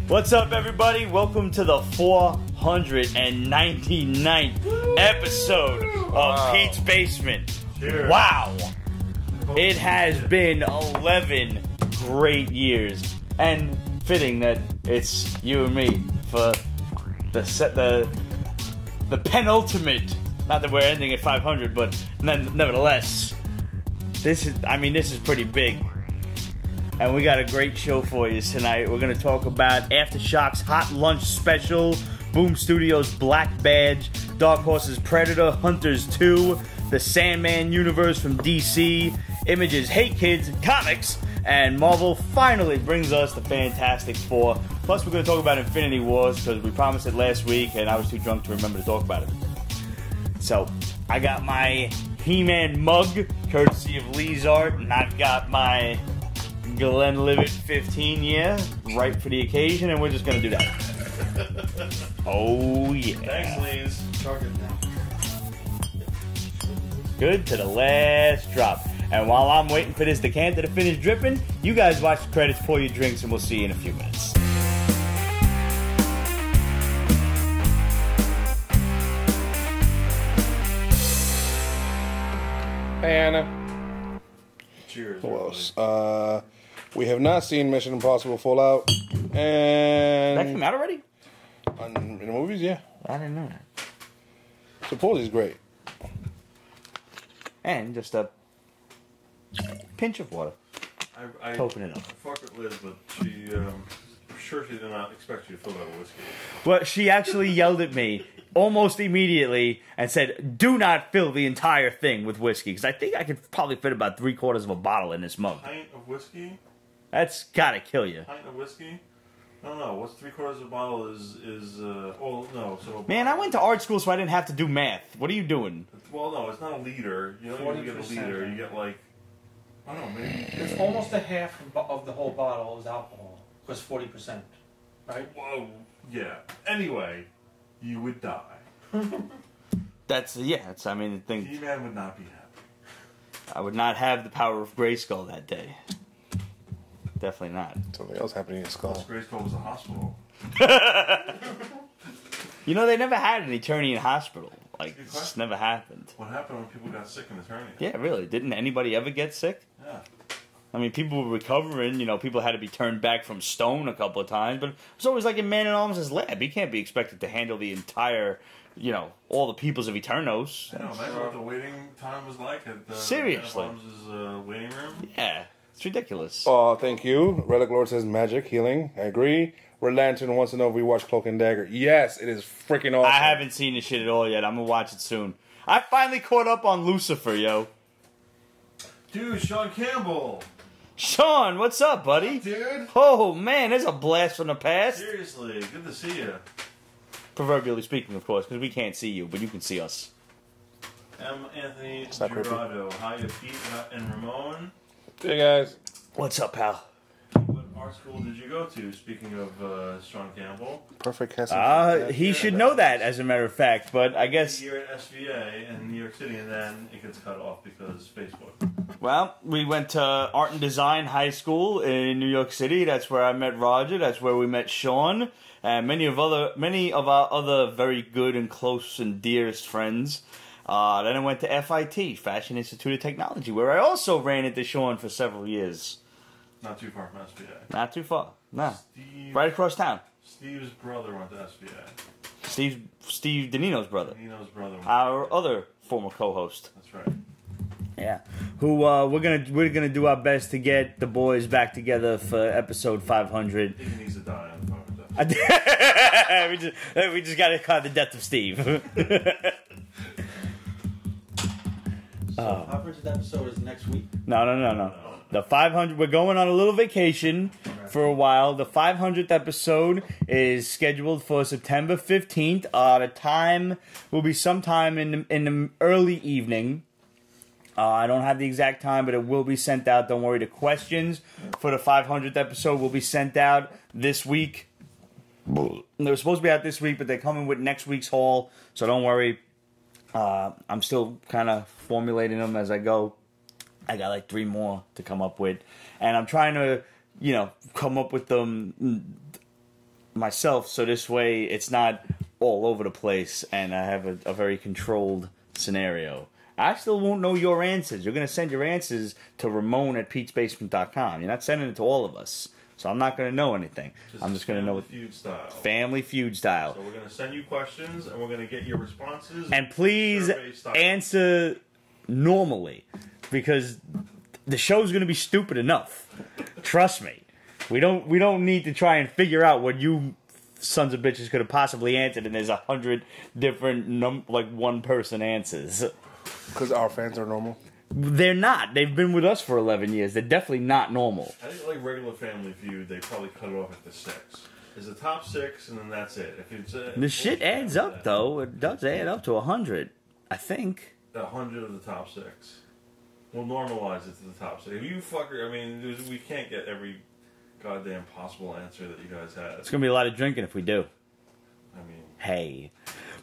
What's up, everybody? Welcome to the 499th episode of Pete's Basement. Cheers. Wow. It has been 11 great years. And fitting that it's you and me for the penultimate. Not that we're ending at 500, but nevertheless, this is pretty big. And we got a great show for you tonight. We're going to talk about Aftershocks Hot Lunch Special, Boom Studios Black Badge, Dark Horse's Predator Hunters 2, the Sandman universe from DC, Image's Hey Kids comics, and Marvel finally brings us the Fantastic Four. Plus, we're going to talk about Infinity Wars because we promised it last week and I was too drunk to remember to talk about it. So, I got my He-Man mug, courtesy of Lee's Art, and I've got my Glenlivet 15 year, right for the occasion, and we're just gonna do that. Oh yeah. Thanks, Lee's. Good to the last drop. And while I'm waiting for this decanter to finish dripping, you guys watch the credits, pour your drinks, and we'll see you in a few minutes. Hey, Anna. Cheers. Who else? We have not seen Mission Impossible Fallout. And That came out already? in the movies, yeah. I didn't know that. Supposedly it's great. And just a pinch of water. I Open it up. fucked with Liz, but I'm sure she did not expect you to fill that with whiskey. Well, she actually yelled at me almost immediately and said, "Do not fill the entire thing with whiskey," because I think I could probably fit about 3/4 of a bottle in this mug. Pint of whiskey? That's gotta kill you. Pint of whiskey? I don't know. What's 3/4 of a bottle is well, no. So Man, I went to art school so I didn't have to do math. What are you doing? Well, no, it's not a liter. You don't even get a 40%. liter. You get like, I don't know, maybe. It's almost a half of the whole bottle is alcohol, because 40%, right? Whoa. Yeah. Anyway, you would die. That's, yeah, it's, I mean, the thing, He-Man would not be happy. I would not have the power of Grayskull that day. Definitely not. Something else happening in Skull. Grayskull was a hospital. You know, they never had an Eternian hospital. Like, Good it just question. never happened. What happened when people got sick in Eternia? Yeah, really. Didn't anybody ever get sick? Yeah. I mean, people were recovering. You know, people had to be turned back from stone a couple of times. But it's always like in Man at Arms' lab. He can't be expected to handle the entire, you know, all the peoples of Eternos. I know, imagine what the waiting time was like at Seriously. Waiting room. Yeah, it's ridiculous. Oh, thank you. Relic Lord says magic, healing. I agree. Red Lantern wants to know if we watch Cloak and Dagger. Yes, it is freaking awesome. I haven't seen this shit at all yet. I'm gonna watch it soon. I finally caught up on Lucifer, yo. Dude, Sean Campbell. Sean, what's up, buddy? Dude. Oh, man, there's a blast from the past. Seriously, good to see you. Proverbially speaking, of course, because we can't see you, but you can see us. I'm Anthony not creepy. Gerardo. Hiya, Pete and Ramon. Hey, guys. What's up, pal? What art school did you go to, speaking of Sean Campbell? Perfect casting. He should know that, as a matter of fact, but I guess... Here at SVA in New York City, and then it gets cut off because Facebook. Well, we went to Art and Design High School in New York City. That's where I met Roger. That's where we met Sean. And many of our other very good and close and dearest friends. Then I went to FIT, Fashion Institute of Technology, where I also ran into Sean for several years. Not too far from SVA. Not too far. No. Steve, Right across town. Steve's brother went to SVA. Steve Danino's brother. Nino's brother went. Our other former co-host. That's right. Yeah. Who we're gonna do our best to get the boys back together for episode 500. He needs to die on the phone. we just gotta call the death of Steve. So, 500th episode is next week. No. The 500. We're going on a little vacation for a while. The 500th episode is scheduled for September 15th. The time will be sometime in the early evening. I don't have the exact time, but it will be sent out. Don't worry. The questions for the 500th episode will be sent out this week. They're supposed to be out this week, but they're coming with next week's haul, so don't worry. I'm still kind of formulating them as I go. I got like 3 more to come up with, and I'm trying to, come up with them myself, so this way it's not all over the place, and I have a very controlled scenario. I still won't know your answers. You're going to send your answers to Ramon at Pete'sBasement.com. You're not sending it to all of us. So I'm not going to know anything. I'm just going to know Feud style. Family Feud style. So we're going to send you questions, and we're going to get your responses. And please answer normally, because the show's going to be stupid enough. Trust me. We don't need to try and figure out what you sons of bitches could have possibly answered, and there's 100 different one-person answers. Because our fans are normal. They're not. They've been with us for 11 years. They're definitely not normal. I think like regular Family Feud, they probably cut it off at the 6. There's the top 6, and then that's it. If it's the shit adds up, though. It does add up to 100, I think. 100 of the top 6. We'll normalize it to the top 6. If you fucker, I mean, we can't get every goddamn possible answer that you guys had. It's gonna be a lot of drinking if we do. I mean, hey.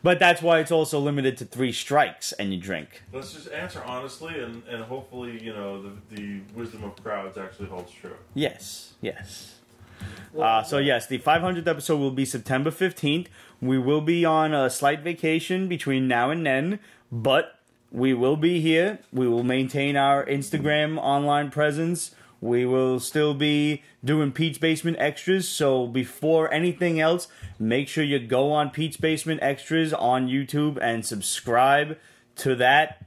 But that's why it's also limited to 3 strikes and you drink. Let's just answer honestly, and hopefully, you know, the wisdom of crowds actually holds true. Yes, yes. So yes, the 500th episode will be September 15th. We will be on a slight vacation between now and then, but we will be here. We will maintain our Instagram online presence. We will still be doing Pete's Basement Extras, so before anything else, make sure you go on Pete's Basement Extras on YouTube and subscribe to that.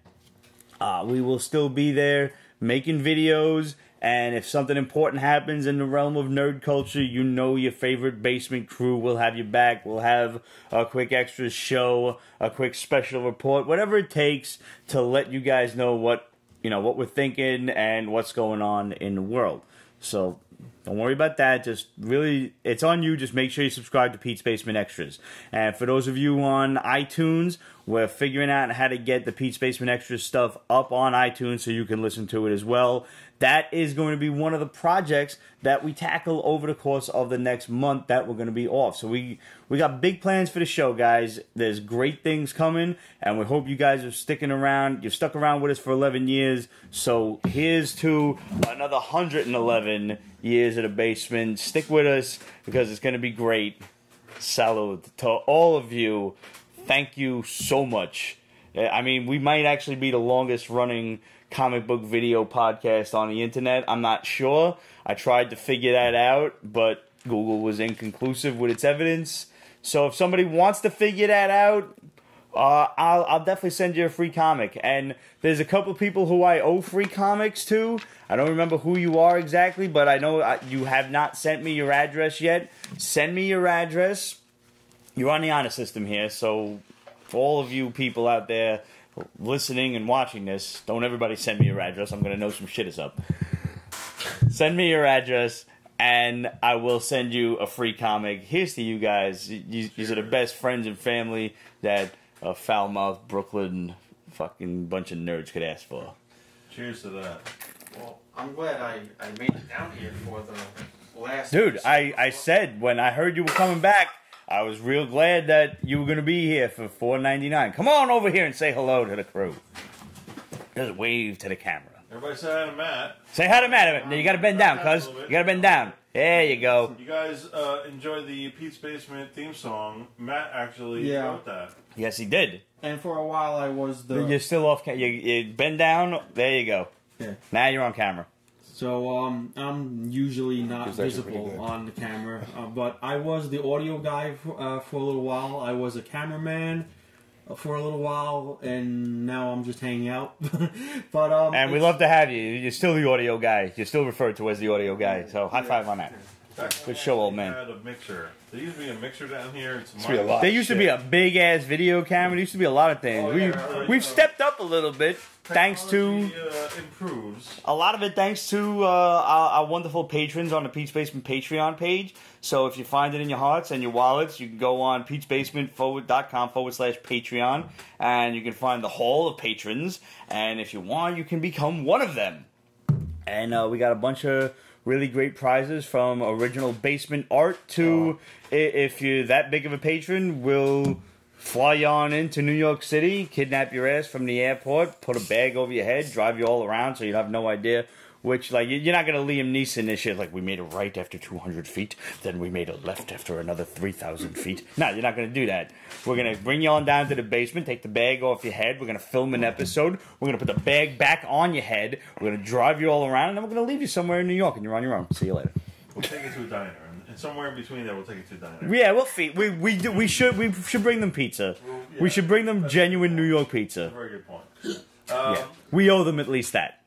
We will still be there making videos, and if something important happens in the realm of nerd culture, you know your favorite basement crew will have you back. We'll have a quick extra show, a quick special report, whatever it takes to let you guys know what we're thinking and what's going on in the world. So don't worry about that. Just really, it's on you. Just make sure you subscribe to Pete's Basement Extras. And for those of you on iTunes, we're figuring out how to get the Pete's Basement Extras stuff up on iTunes so you can listen to it as well. That is going to be one of the projects that we tackle over the course of the next month that we're going to be off. So we got big plans for the show, guys. There's great things coming, and we hope you guys are sticking around. You've stuck around with us for 11 years, so here's to another 111 years of the basement. Stick with us, because it's going to be great. Salute to all of you. Thank you so much. I mean, we might actually be the longest running comic book video podcast on the internet. I'm not sure. I tried to figure that out, but Google was inconclusive with its evidence. So if somebody wants to figure that out, I'll definitely send you a free comic. And there's a couple people who I owe free comics to. I don't remember who you are exactly, but I know you have not sent me your address yet. Send me your address. You're on the honor system here, so for all of you people out there listening and watching this, don't everybody send me your address. I'm going to know some shit is up. Send me your address, and I will send you a free comic. Here's to you guys. These are the best friends and family that a foul-mouthed Brooklyn fucking bunch of nerds could ask for. Cheers to that. Well, I'm glad I made it down here for the last... Dude, I said when I heard you were coming back, I was real glad that you were going to be here for $4.99. Come on over here and say hello to the crew. Just wave to the camera. Everybody say hi to Matt. Say hi to Matt. You got to bend down, cuz. You got to bend down. There you go. You guys enjoyed the Pete's Basement theme song. Matt actually wrote that. Yes, he did. And for a while I was the... You're still off camera. You bend down. There you go. Yeah. Now you're on camera. So I'm usually not It's actually pretty visible good. on the camera, but I was the audio guy for a little while. I was a cameraman for a little while, and now I'm just hanging out. But And we love to have you. You're still the audio guy. You're still referred to as the audio guy. So high five on that. Good show, old man. Had a mixer. There used to be a mixer down here. It's Used to be a lot. There used to be a big ass video camera. There used to be a lot of things. We've stepped up a little bit thanks to Technology, improves. a lot of it. Thanks to our wonderful patrons on the Pete's Basement Patreon page. So if you find it in your hearts and your wallets, you can go on Pete'sBasement.com/Patreon, and you can find the hall of patrons. And if you want, you can become one of them. And we got a bunch of really great prizes, from original basement art to, if you're that big of a patron, we'll fly you on into New York City, kidnap your ass from the airport, put a bag over your head, drive you all around so you'd have no idea which, like, you're not going to Liam Neeson this shit. Like, we made a right after 200 feet, then we made a left after another 3,000 feet. No, you're not going to do that. We're going to bring you on down to the basement, take the bag off your head. We're going to film an episode. We're going to put the bag back on your head. We're going to drive you all around, and then we're going to leave you somewhere in New York, and you're on your own. See you later. We'll take you to a diner, and somewhere in between there, we'll take you to a diner. Yeah, we'll feed. We should bring them pizza. Yeah, we should bring them genuine New York pizza. Very good point. Yeah, we owe them at least that.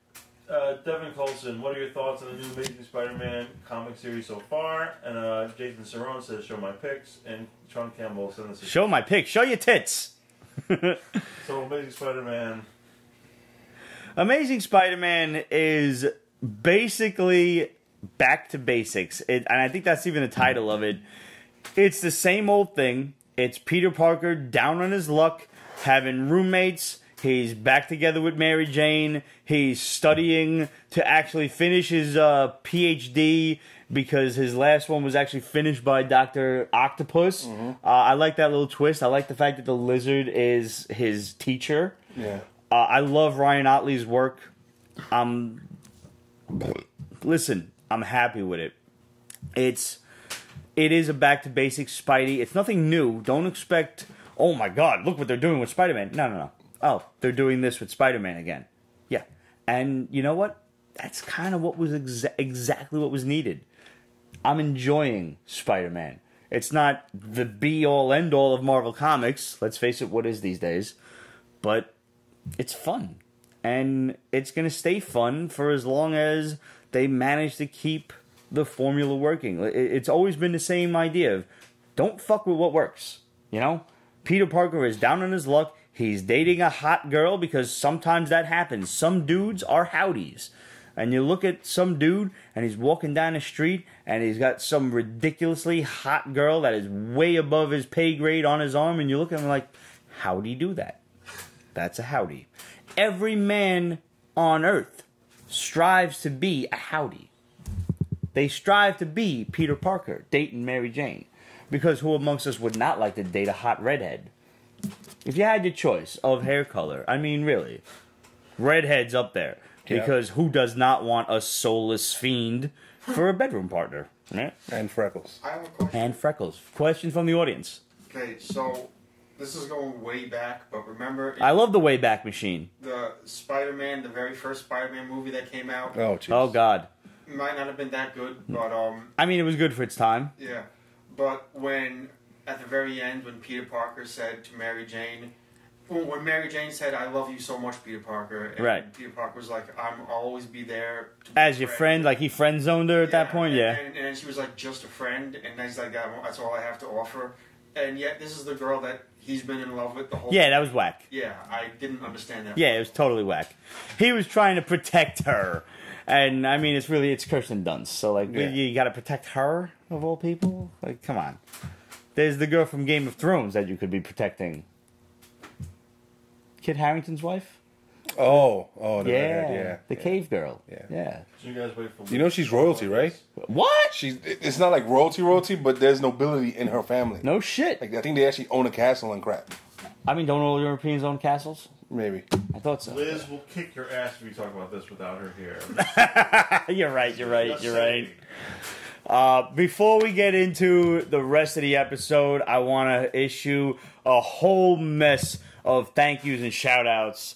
Devin Colson, what are your thoughts on the new Amazing Spider-Man comic series so far? And Jason Cerrone says, show my pics. And Sean Campbell sent us a Show my pic. Show your tits. So Amazing Spider-Man. Amazing Spider-Man is basically back to basics. And I think that's even the title of it. It's the same old thing. It's Peter Parker down on his luck, having roommates. He's back together with Mary Jane. He's studying to actually finish his PhD because his last one was actually finished by Dr. Octopus. I like that little twist. I like the fact that the lizard is his teacher. Yeah. I love Ryan Otley's work. Listen, I'm happy with it. It is a back to basics Spidey. It's nothing new. Don't expect, oh my God, look what they're doing with Spider-Man. No. Oh, they're doing this with Spider-Man again. Yeah. And you know what? That's kind of what was exactly what was needed. I'm enjoying Spider-Man. It's not the be-all, end-all of Marvel Comics. Let's face it, what is these days? But it's fun. And it's going to stay fun for as long as they manage to keep the formula working. It's always been the same idea of don't fuck with what works. You know? Peter Parker is down on his luck. He's dating a hot girl because sometimes that happens. Some dudes are howdies. And you look at some dude and he's walking down the street and he's got some ridiculously hot girl that is way above his pay grade on his arm, and you look at him like, how'd he do that? That's a howdy. Every man on earth strives to be a howdy. They strive to be Peter Parker, dating Mary Jane. Because who amongst us would not like to date a hot redhead? If you had your choice of hair color, I mean, really, redhead's up there. Because who does not want a soulless fiend for a bedroom partner? Right? And freckles. I have a question. And freckles. Question from the audience. Okay, so this is going way back, but remember I love the Wayback Machine. the Spider-Man, the very first Spider-Man movie that came out? Oh, jeez. Oh, God. Might not have been that good, but I mean, it was good for its time. yeah. But when at the very end, when Peter Parker said to Mary Jane, when Mary Jane said, "I love you so much, Peter Parker," and Right. Peter Parker was like, "I'll always be there to be As a your friend, like he friend zoned her at that point, yeah. And then she was like, "Just a friend," and then he's like, "That's all I have to offer." And yet, this is the girl that he's been in love with the whole. Yeah, that was whack. Yeah, I didn't understand that. Yeah, it was totally whack. He was trying to protect her. And, I mean, it's Kirsten Dunst. So, like, Yeah. you gotta protect her, of all people? Like, come on. There's the girl from Game of Thrones that you could be protecting. Kit Harington's wife? Oh, the Yeah. redhead, The yeah. cave girl. Yeah. So you guys wait for. You know she's royalty, right? What? It's not like royalty, but there's nobility in her family. No shit. Like I think they actually own a castle and crap. I mean, don't all Europeans own castles? Maybe. I thought so. Liz will kick your ass if you talk about this without her here. You're right. Just saying. Before we get into the rest of the episode, I want to issue a whole mess of thank yous and shout outs.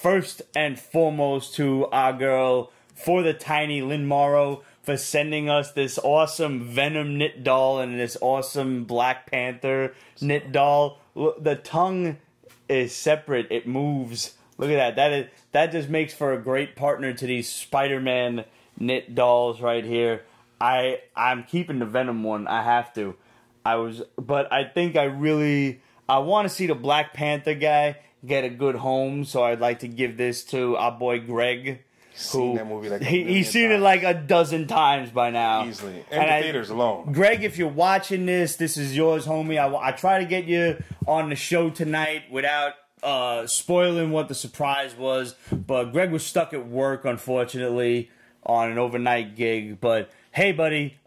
First and foremost to our girl For the Tiny, Lynn Morrow, for sending us this awesome Venom knit doll and this awesome Black Panther knit doll. Look, the tongue is separate. It moves. Look at that. That just makes for a great partner to these Spider-Man knit dolls right here. I'm keeping the Venom one. I have to. But I think I want to see the Black Panther guy get a good home. So I'd like to give this to our boy Greg. Seen that movie like He's seen it like a dozen times by now. easily. And the theaters alone. Greg, if you're watching this is yours, homie. I try to get you on the show tonight without spoiling what the surprise was. But Greg was stuck at work, unfortunately, on an overnight gig. But hey, buddy,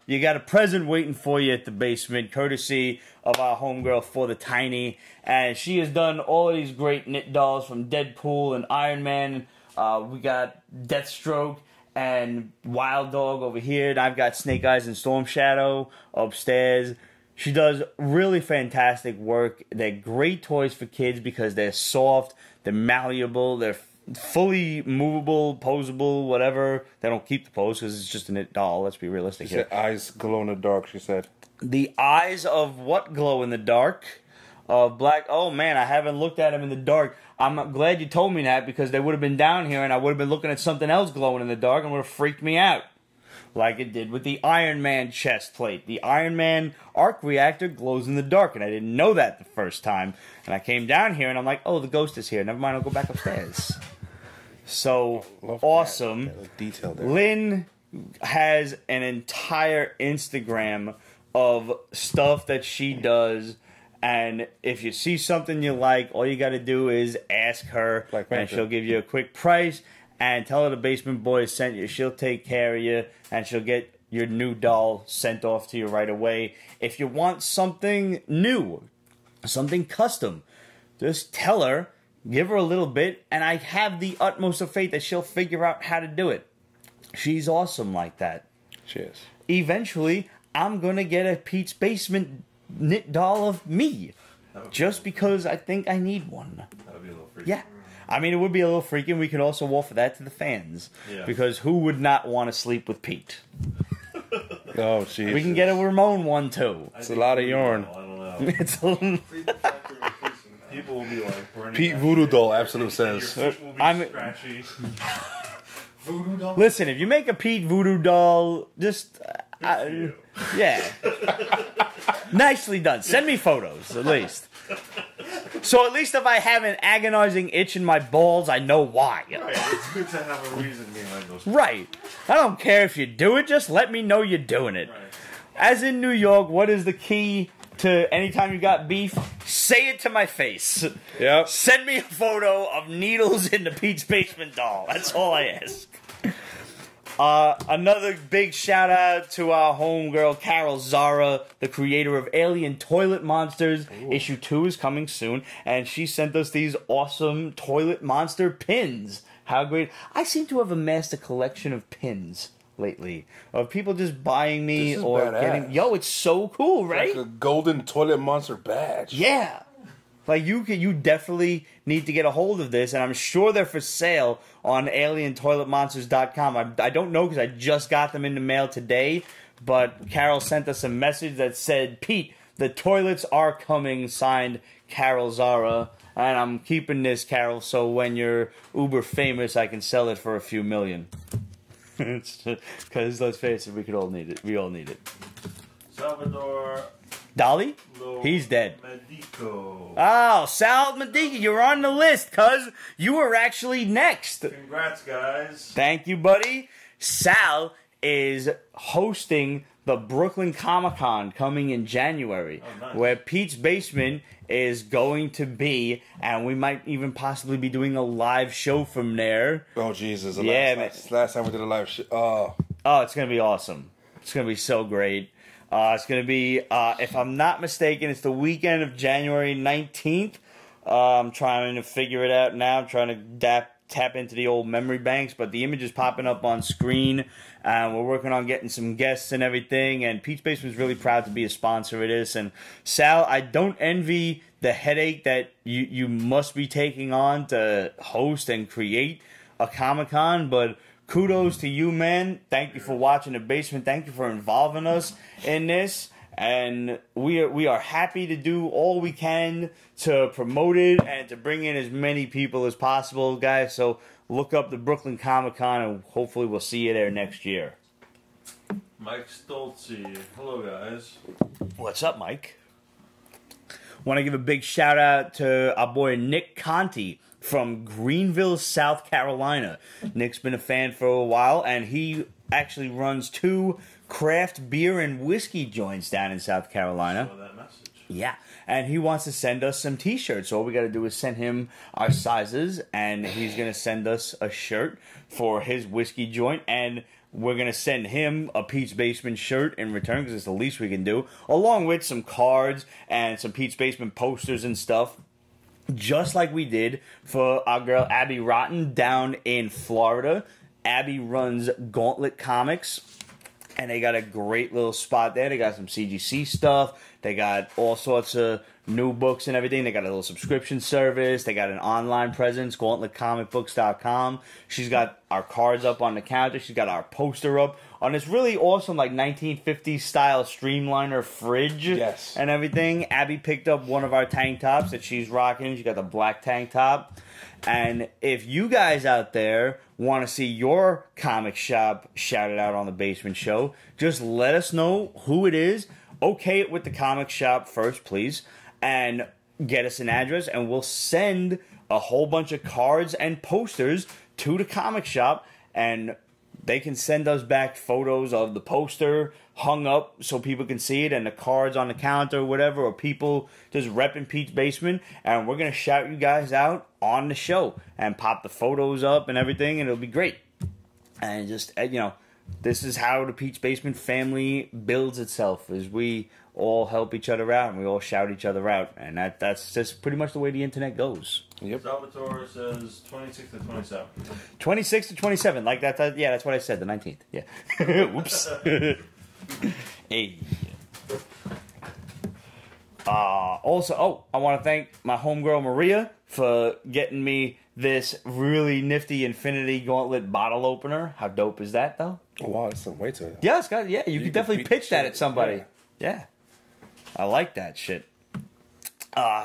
you got a present waiting for you at the basement, courtesy of our homegirl For the Tiny. And she has done all of these great knit dolls from Deadpool and Iron Man, We got Deathstroke and Wild Dog over here, and I've got Snake Eyes and Storm Shadow upstairs. She does really fantastic work. They're great toys for kids because they're soft, they're malleable, they're fully movable, posable, whatever. They don't keep the pose because it's just a knit doll. Let's be realistic She here. said eyes glow in the dark, she said. The eyes of what glow in the dark? Of black. Oh man, I haven't looked at them in the dark. I'm glad you told me that because they would have been down here and I would have been looking at something else glowing in the dark and would have freaked me out. Like it did with the Iron Man chest plate. The Iron Man arc reactor glows in the dark, and I didn't know that the first time. And I came down here, and I'm like, oh, the ghost is here. Never mind, I'll go back upstairs. So, Love awesome. that detail there. Lynn has an entire Instagram of stuff that she does. And if you see something you like, all you got to do is ask her, Black and Panther. she'll give you a quick price. And tell her the Basement Boys sent you. She'll take care of you, and she'll get your new doll sent off to you right away. If you want something new, something custom, just tell her, give her a little bit, and I have the utmost of faith that she'll figure out how to do it. She's awesome like that. She is. Eventually, I'm going to get a Pete's Basement knit doll of me, just because I think I need one. That would be a little freaky. Yeah. I mean, it would be a little freaky, and we could also offer that to the fans. Yeah. Because who would not want to sleep with Pete? Oh, jeez. We can get a Ramon one, too. It's a lot of yarn. I don't know. It's a little... People will be like, burning Pete that Voodoo shit. Doll, absolute Your says. feet will be I'm- scratchy. Voodoo doll? Listen, if you make a Pete Voodoo doll, just... you. yeah. Nicely done. Send me photos, at least. So at least if I have an agonizing itch in my balls, I know why. Right, it's good to have a reason behind those. Right. I don't care if you do it, just let me know you're doing it. Right. As in New York, what is the key to anytime you got beef? Say it to my face. Yep. Send me a photo of needles in the Pete's Basement doll. That's all I ask. Another big shout out to our homegirl Carol Zara, the creator of Alien Toilet Monsters. Issue 2 is coming soon, and she sent us these awesome toilet monster pins. How great. I seem to have amassed a collection of pins lately, of people just buying me This is or badass. getting... Yo, it's so cool, right? Like a golden toilet monster badge. Yeah. Like, you definitely need to get a hold of this, and I'm sure they're for sale on alientoiletmonsters.com. I don't know because I just got them in the mail today, but Carol sent us a message that said, Pete, the toilets are coming, signed Carol Zara, and I'm keeping this, Carol, so when you're uber famous, I can sell it for a few million. Because, let's face it, we could all need it. We all need it. Salvador Dolly? Lo He's dead. Medico. Oh, Sal Medina, you're on the list, cuz you were actually next. Congrats, guys. Thank you, buddy. Sal is hosting the Brooklyn Comic Con coming in January, Oh, nice. where Pete's Basement is going to be, and we might even possibly be doing a live show from there. Oh, Jesus. The Yeah, last time we did a live show. Oh. Oh, it's going to be awesome. It's going to be so great. It's going to be, if I'm not mistaken, it's the weekend of January 19th. I'm trying to figure it out now. I'm trying to tap into the old memory banks, but the image is popping up on screen. We're working on getting some guests and everything, and Pete's Basement is really proud to be a sponsor of this. And Sal, I don't envy the headache that you must be taking on to host and create a Comic-Con, but kudos to you, man. Thank you for watching The Basement. Thank you for involving us in this. And we are happy to do all we can to promote it and to bring in as many people as possible, guys. So look up the Brooklyn Comic Con, and hopefully we'll see you there next year. Mike Stoltze. Hello, guys. What's up, Mike? Want to give a big shout out to our boy Nick Conti from Greenville, South Carolina. Nick's been a fan for a while, and he actually runs 2 craft beer and whiskey joints down in South Carolina. Saw that message. Yeah, and he wants to send us some t-shirts. So all we got to do is send him our sizes, and he's going to send us a shirt for his whiskey joint, and we're going to send him a Pete's Basement shirt in return because it's the least we can do, along with some cards and some Pete's Basement posters and stuff. just like we did for our girl Abby Rotten down in Florida. Abby runs Gauntlet Comics, and they got a great little spot there. They got some CGC stuff. They got all sorts of new books and everything. They got a little subscription service. They got an online presence, gauntletcomicbooks.com. She's got our cards up on the counter. She's got our poster up on this really awesome, like, 1950s style streamliner fridge. Yes. And everything. Abby picked up one of our tank tops that she's rocking. She got the black tank top. And if you guys out there want to see your comic shop shouted out on the Basement Show, just let us know who it is. Okay it with the comic shop first, please. And get us an address, and we'll send a whole bunch of cards and posters to the comic shop, and they can send us back photos of the poster hung up so people can see it, and the cards on the counter or whatever, or people just repping Pete's Basement, and we're going to shout you guys out on the show and pop the photos up and everything, and it'll be great. And just, you know, this is how the Pete's Basement family builds itself, is we all help each other out and we all shout each other out, and that's just pretty much the way the internet goes. Yep. Salvatore says 26 to 27. 26 to 27, like that. Yeah, that's what I said. The 19th. Yeah. Whoops. Hey. Also, I want to thank my homegirl Maria for getting me this really nifty Infinity Gauntlet bottle opener. How dope is that, though? Oh, wow, it's some weight to it. Yeah, it's got. Yeah, you could definitely beat pitch the that shit. at somebody. Yeah. I like that shit.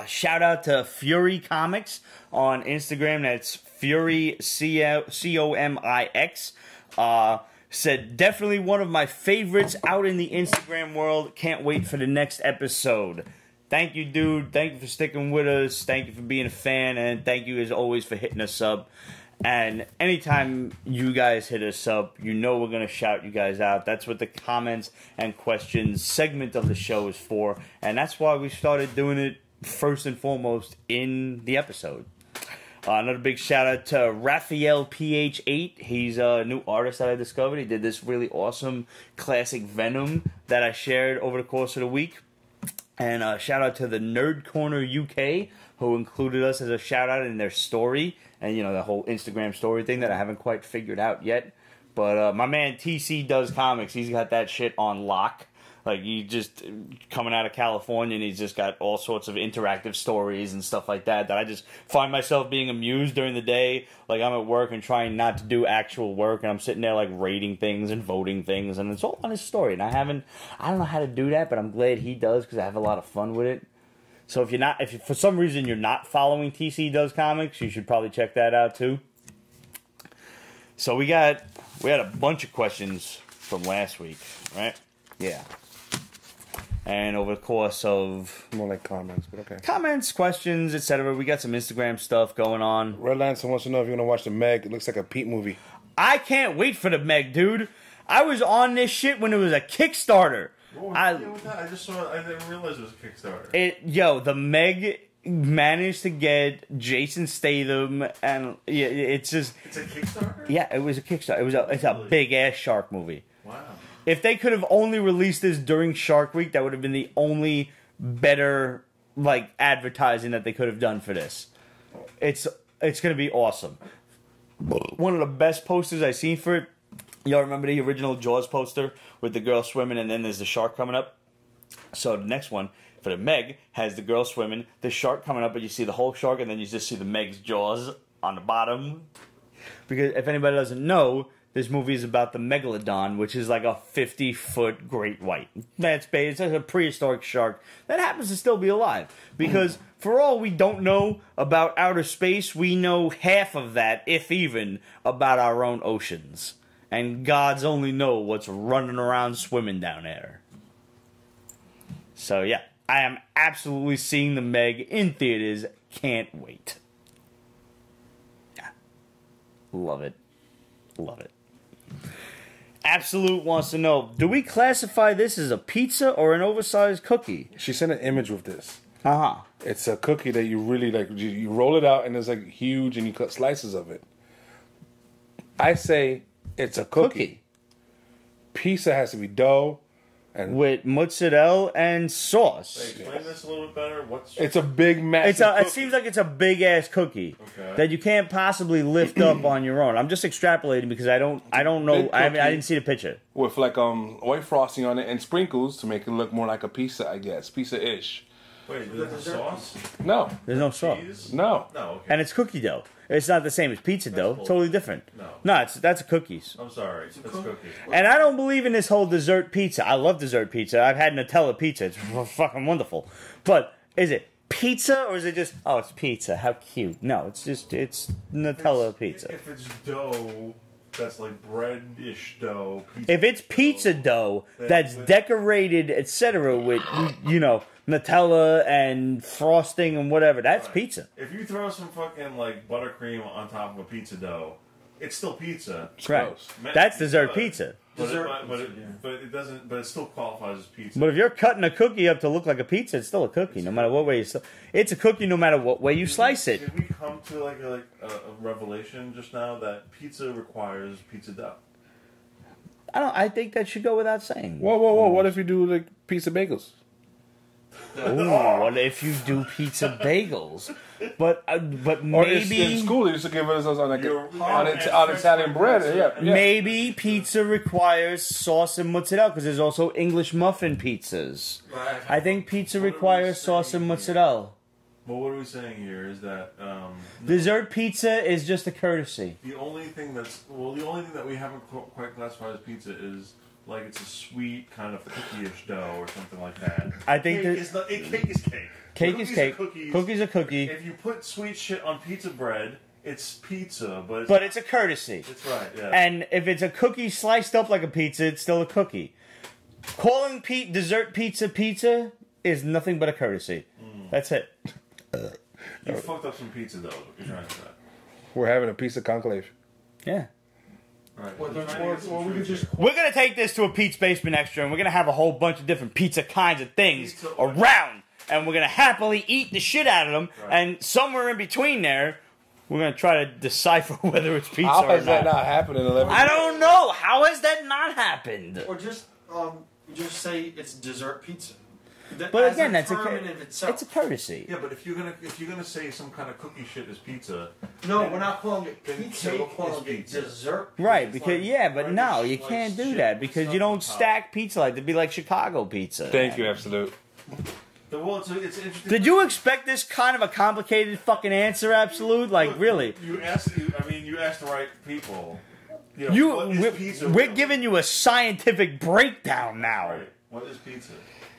Shout out to Fury Comics on Instagram. That's Fury Comix. Said definitely one of my favorites out in the Instagram world. Can't wait for the next episode. Thank you, dude. Thank you for sticking with us. Thank you for being a fan, and thank you as always for hitting us up. And anytime you guys hit us up, you know we're going to shout you guys out. That's what the comments and questions segment of the show is for. And that's why we started doing it first and foremost in the episode. Another big shout out to Raphael PH8. He's a new artist that I discovered. He did this really awesome classic Venom that I shared over the course of the week. And shout out to the Nerd Corner UK, who included us as a shout out in their story. And, you know, the whole Instagram story thing that I haven't quite figured out yet. But my man TC Does Comics, he's got that shit on lock. Like, he just coming out of California, and he's just got all sorts of interactive stories and stuff like that I just find myself being amused during the day. Like, I'm at work and trying not to do actual work, and I'm sitting there, like, rating things and voting things, and it's all on his story. And I don't know how to do that, but I'm glad he does, because I have a lot of fun with it. So if for some reason you're not following TC Does Comics, you should probably check that out too. So we had a bunch of questions from last week, right? Yeah. And over the course of More like comments, but okay. comments, questions, etc., we got some Instagram stuff going on. Red Lantern wants to know if you're going to watch the Meg. It looks like a Pete movie. I can't wait for the Meg, dude. I was on this shit when it was a Kickstarter. What was the deal with that? I just saw it. I didn't realize it was a Kickstarter. The Meg managed to get Jason Statham, and yeah, it's just... It's a Kickstarter? Yeah, it was a Kickstarter. It's a big-ass shark movie. Wow. If they could have only released this during Shark Week, that would have been the only better, like, advertising that they could have done for this. It's going to be awesome. One of the best posters I've seen for it. Y'all remember the original Jaws poster with the girl swimming and then there's the shark coming up? So the next one for the Meg has the girl swimming, the shark coming up, but you see the whole shark and then you just see the Meg's jaws on the bottom. Because if anybody doesn't know, this movie is about the Megalodon, which is like a 50-foot great white. It's a prehistoric shark that happens to still be alive. Because for all we don't know about outer space, we know half of that, if even, about our own oceans. And gods only know what's running around swimming down there. So yeah, I am absolutely seeing the Meg in theaters. Can't wait. Yeah. Love it. Love it. Absolute wants to know, do we classify this as a pizza or an oversized cookie? She sent an image with this. Uh-huh. It's a cookie that you really like. You roll it out and it's like huge and you cut slices of it. I say it's a cookie. Pizza has to be dough And with mozzarella and sauce. Hey, explain this a little bit better. it's a big massive. It seems like it's a big ass cookie Okay. that you can't possibly lift up on your own. I'm just extrapolating because I don't know. Big I cookie. didn't see the picture. with like white frosting on it and sprinkles to make it look more like a pizza, I guess. Pizza-ish. Wait, there's a sauce? No. There's no sauce, Cheese? No. No, okay. and it's cookie dough. It's not the same as pizza dough. bullshit. Totally different. No. That's cookies. I'm sorry. It's cookie. And I don't believe in this whole dessert pizza. I love dessert pizza. I've had Nutella pizza. It's fucking wonderful. But is it pizza or is it just, oh, it's pizza? How cute. No, it's Nutella pizza. If it's dough, that's like bread-ish dough. Pizza If it's pizza dough that's decorated, etc., with, Nutella and frosting and whatever, that's Right. pizza. If you throw some fucking like buttercream on top of a pizza dough, it's still pizza. Right. gross. That's Meant to be dessert good. pizza. But Dessert it pizza, doesn't. But it still qualifies as pizza. But if you're cutting a cookie up to look like a pizza, it's still a cookie, no matter what way it's a cookie, no matter what way you slice it. Did we come to like a revelation just now that pizza requires pizza dough? I think that should go without saying. Whoa, whoa, whoa. What if you do like pizza bagels? Ooh, what if you do pizza bagels? But Or maybe in school they used to give us on like Your on, hard and on fresh Italian bread. bread. Yeah. maybe pizza requires sauce and mozzarella because there's also English muffin pizzas. Right. I think pizza What are we requires sauce and saying mozzarella. Well, what are we saying here is that Dessert pizza is just a courtesy. the only thing that we haven't quite classified as pizza is like it's a sweet kind of cookie-ish dough or something like that. I think cake that is not, cake is cake. cake is Cookies are cake. cookies. Cookies are cookie, If you put sweet shit on pizza bread, it's pizza, but but it's a courtesy. it's right. Yeah. And if it's a cookie sliced up like a pizza, it's still a cookie. Calling dessert pizza is nothing but a courtesy. That's it. you fucked up some pizza dough. Is what you're trying to say. We're having a pizza conclave. Yeah. Right. Or, We're trying to get some or we could truth just We're gonna take this to a Pete's Basement Extra, and we're gonna have a whole bunch of different pizza kinds of things Pizza- around, and we're gonna happily eat the shit out of them. Right. And somewhere in between there, we're gonna try to decipher whether it's pizza How or has that not happened in 11 I don't know. How has that not happened? or just say it's dessert pizza. But As again, that's term in of itself. it's a courtesy. Yeah, but if you're gonna say some kind of cookie shit is pizza, No, we're not calling it Then pizza. cake We're calling is it pizza. dessert. Right, It's because like but bread no, is you sliced can't do shit that with because stuff you on don't top. stack pizza like it'd be like Chicago pizza. Thank you, Absolute. well, it's interesting. Did you expect this kind of a complicated fucking answer, Absolute? Like, Look, really? You asked the right people. You know, what is pizza? We're really? giving you a scientific breakdown now. Right. What is pizza?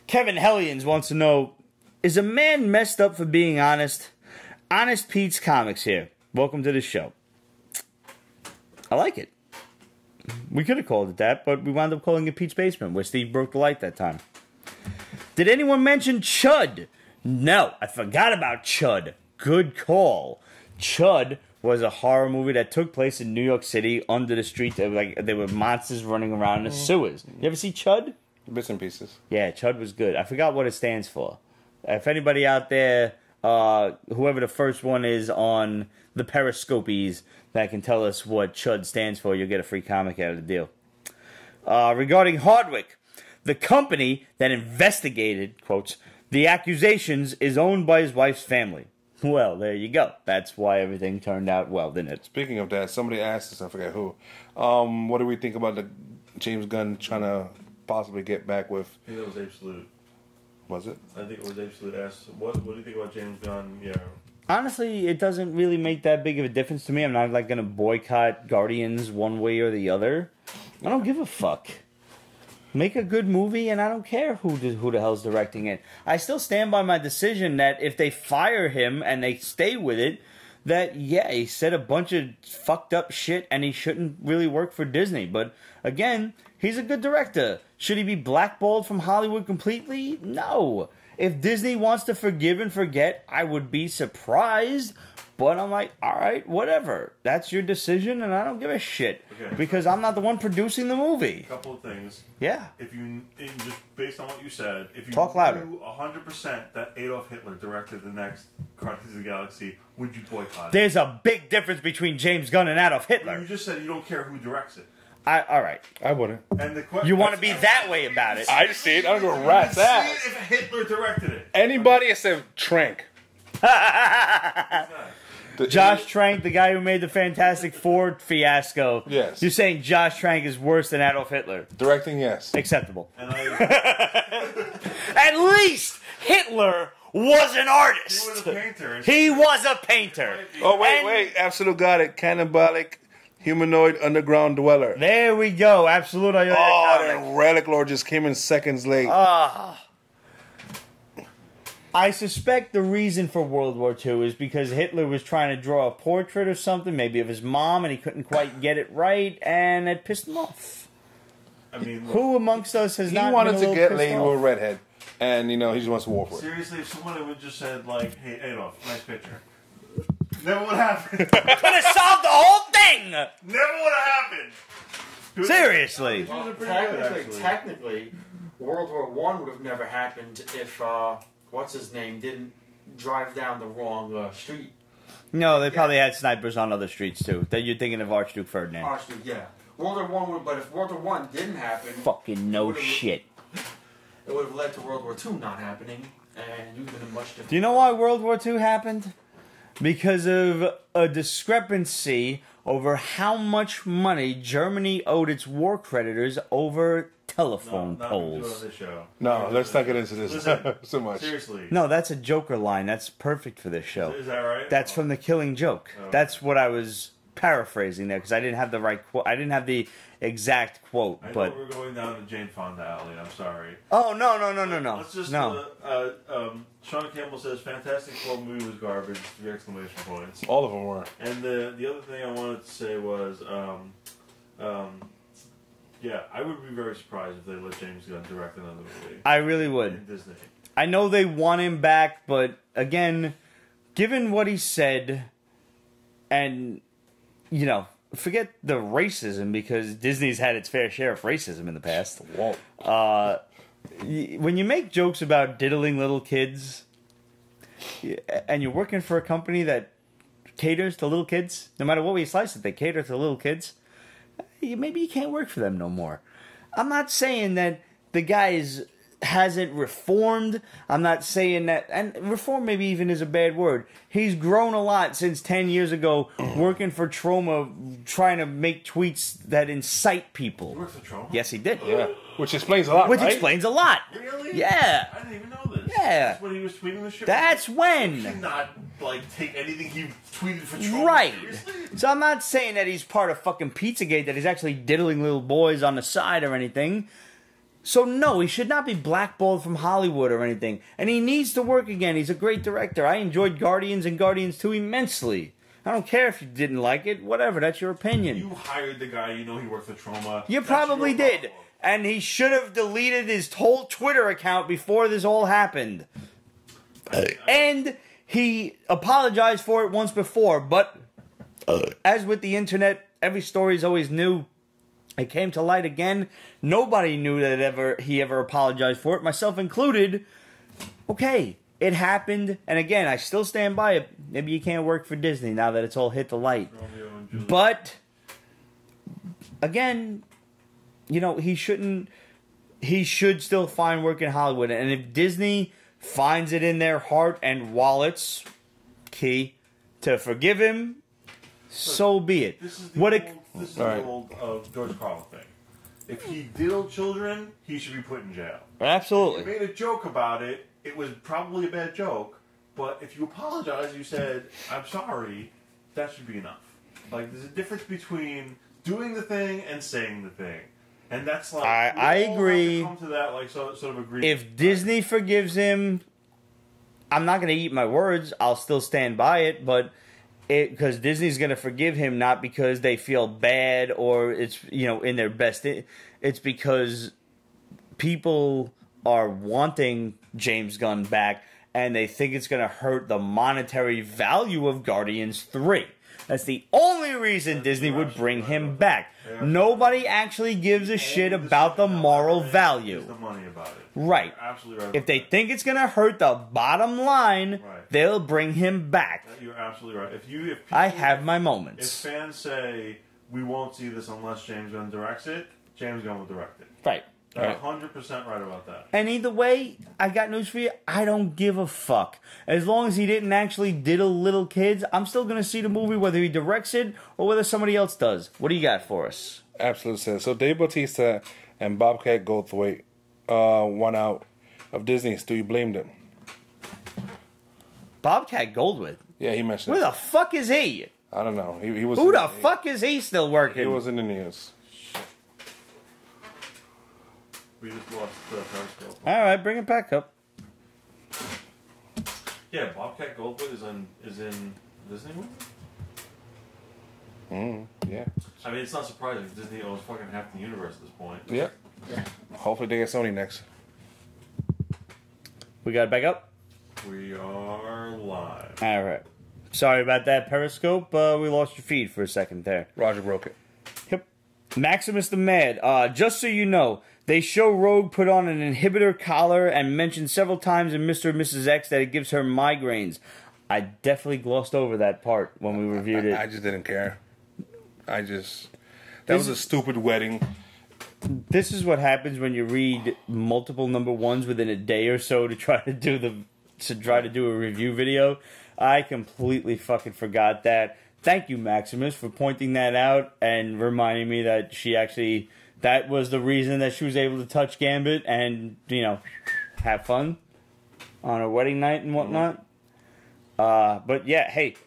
Kevin Hellions wants to know, is a man messed up for being honest? Honest Pete's Comics here. Welcome to the show. I like it. We could have called it that, but we wound up calling it Pete's Basement, where Steve broke the light that time. Did anyone mention Chud? No, I forgot about Chud. Good call. Chud was a horror movie that took place in New York City under the street. There were monsters running around in the sewers. You ever see Chud? Bits and pieces. Yeah, Chud was good. I forgot what it stands for. If anybody out there, whoever the first one is on the Periscopies that can tell us what Chud stands for, you'll get a free comic out of the deal. Regarding Hardwick, the company that investigated, quotes, the accusations is owned by his wife's family. Well, there you go. That's why everything turned out well, didn't it? Speaking of that, somebody asked us, I forget who, what do we think about the James Gunn trying to possibly get back with, I think it was Absolute. was it? I think it was Absolute asked, what do you think about James Gunn? Yeah. Honestly, it doesn't really make that big of a difference to me. I'm not going to boycott Guardians one way or the other. I don't give a fuck. Make a good movie, and I don't care who the hell's directing it. I still stand by my decision that if they fire him and they stay with it, that, yeah, he said a bunch of fucked up shit and he shouldn't really work for Disney. But, again, he's a good director. Should he be blackballed from Hollywood completely? No. If Disney wants to forgive and forget, I would be surprised. But I'm like, all right, whatever. That's your decision, and I don't give a shit. Okay. Because I'm not the one producing the movie. A couple of things. Yeah. If you just based on what you said, if you Talk louder. knew 100% that Adolf Hitler directed the next Guardians of the Galaxy, would you boycott it? There's a big difference between James Gunn and Adolf Hitler. You just said you don't care who directs it. All right. I wouldn't. And the question You want to be that way about it. I just see it. I don't give a rat's see ass. it if Hitler directed it. Anybody except Trank. Josh Trank, the guy who made the Fantastic Four fiasco. Yes. You're saying Josh Trank is worse than Adolf Hitler. Directing, yes. Acceptable. And I, At least Hitler was an he artist. was a painter. He was a painter. Oh, wait, And- wait. Absolute got it. Cannibalic humanoid underground dweller. There we go. Absolute. Oh, that Relic Lord just came in seconds late. I suspect the reason for World War II is because Hitler was trying to draw a portrait or something, maybe of his mom, and he couldn't quite get it right, and it pissed him off. I mean, look, Who amongst us has He not wanted been a to little get pissed laid off? with a redhead. And, he just wants to war for it. seriously, if someone would just said, like, hey, Adolf, nice picture. Never would have happened. Could have solved the whole thing! Never would have happened. Seriously. These are pretty good, actually. Technically, World War One would have never happened if what's his name didn't drive down the wrong street. No, they probably had snipers on other streets, too. That you're thinking of Archduke Ferdinand. Archduke, yeah. World War One would, but if World War One didn't happen, Fucking no shit. it would have led to World War Two not happening, and you'd have been in a much different. Do you know why World War II happened? Because of a discrepancy over how much money Germany owed its war creditors over telephone Not poles. on this show. No, let's not get into this Listen, so much. Seriously. No, that's a Joker line. That's perfect for this show. Is that right? That's from The Killing Joke. Oh. That's what I was paraphrasing there because I didn't have the right quote. I didn't have the exact quote, I but know we're going down to Jane Fonda alley. I'm sorry. oh no. Let's just. No. Sean Campbell says Fantastic Four movie was garbage. 3 exclamation points. All of them were. And the other thing I wanted to say was, yeah, I would be very surprised if they let James Gunn direct another movie I really would. in Disney. I know they want him back, but again, given what he said, and forget the racism because Disney's had its fair share of racism in the past. Whoa. When you make jokes about diddling little kids, and you're working for a company that caters to little kids, no matter what way you slice it, they cater to little kids. Maybe you can't work for them no more. I'm not saying that the guy hasn't reformed. I'm not saying that, and reform maybe even is a bad word. He's grown a lot since 10 years ago, working for Troma, trying to make tweets that incite people. You worked for Troma? Yes, he did. Yeah. Which explains a lot, Which right? explains a lot. Really? Yeah. I didn't even know this. Yeah. That's when he was tweeting the shit. That's He did when. not take anything he tweeted for Troma Right. seriously. So I'm not saying that he's part of fucking Pizzagate, that he's actually diddling little boys on the side or anything. So no, he should not be blackballed from Hollywood or anything. And he needs to work again. He's a great director. I enjoyed Guardians and Guardians 2 immensely. I don't care if you didn't like it. Whatever, that's your opinion. You hired the guy. You know he worked for Troma. You That's probably your did. problem. And he should have deleted his whole Twitter account before this all happened. And he apologized for it once before, but as with the internet, every story is always new. It came to light again. Nobody knew that he ever apologized for it, myself included. Okay, it happened, and again, I still stand by it. Maybe you can't work for Disney now that it's all hit the light. Romeo and Juliet. But again, he should still find work in Hollywood. And if Disney finds it in their heart and wallets, key, to forgive him, so be it. This is the What old, it, this is All the right. old George Carlin thing. If he diddled children, he should be put in jail. You absolutely. made a joke about it. It was probably a bad joke, but if you apologize, you said, "I'm sorry," that should be enough. Like, there's a difference between doing the thing and saying the thing, and that's like I we all agree. have to come to that sort of agreement. If Disney forgives him, I'm not going to eat my words. I'll still stand by it, but because Disney's going to forgive him not because they feel bad or it's in their best. It's because people are wanting James Gunn back and they think it's going to hurt the monetary value of Guardians 3. That's the only reason Disney would bring him back. Nobody actually gives a shit about the moral value. the money about it. Right. You're absolutely right. If they think it's going to hurt the bottom line, Right. they'll bring him back. You're absolutely right. If I have my If moments. fans say, we won't see this unless James Gunn directs it. James Gunn will direct it. Right. They're 100% right about that. And either way, I got news for you. I don't give a fuck. As long as he didn't actually diddle little kids, I'm still going to see the movie whether he directs it or whether somebody else does. What do you got for us? Absolute sense. So Dave Bautista and Bobcat Goldthwait won out of Disney. So you blamed him. Bobcat Goldthwait? Yeah, he mentioned Where it. the fuck is he? I don't know. He was. Who the fuck is he still working? He was in the news. We just lost the Periscope. All right, bring it back up. Yeah, Bobcat Goldthwait is in Disney movie? Yeah. I mean, it's not surprising. Disney owns fucking half the universe at this point. Yep. Hopefully they get Sony next. We got it back up? We are live. All right. Sorry about that, Periscope. We lost your feed for a second there. Roger broke it. Yep. Maximus the Mad. Just so you know, they show Rogue put on an inhibitor collar and mentioned several times in Mr. and Mrs. X that it gives her migraines. I definitely glossed over that part when we reviewed it. I just didn't care. That was a stupid wedding. This is what happens when you read multiple number ones within a day or so to try to do a review video. I completely fucking forgot that. Thank you, Maximus, for pointing that out and reminding me that that was the reason that she was able to touch Gambit and, have fun on her wedding night and whatnot. But yeah, hey,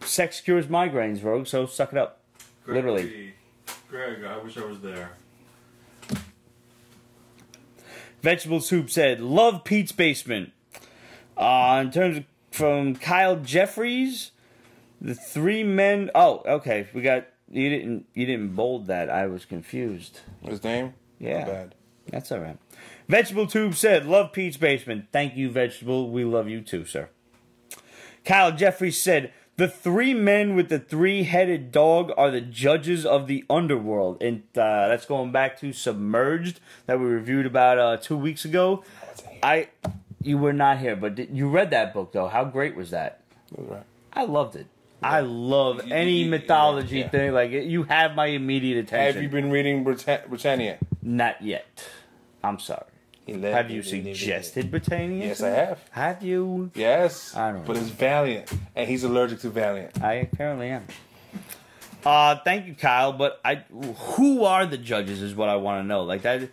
sex cures migraines, Rogue, so suck it up. Literally. Greg, I wish I was there. Vegetable Soup said, love Pete's Basement. In terms of, from Kyle Jeffries, the three men. Oh, okay. We got you didn't bold that. I was confused. His name? Yeah, Not bad. That's all right. Vegetable Tube said, love Pete's Basement. Thank you, Vegetable. We love you too, sir. Kyle Jeffries said, the three men with the three-headed dog are the judges of the underworld. And that's going back to Submerged that we reviewed about 2 weeks ago. You were not here, but you read that book, though. How great was that? It was right. I loved it. I love any mythology thing. Like, you have my immediate attention. Have you been reading Britannia? Not yet. I'm sorry. Have you suggested Britannia? Yes, I have. Have you? Yes. I don't know. But it's Valiant, and he's allergic to Valiant. I apparently am. Thank you, Kyle. But who are the judges? Is what I want to know. Like that,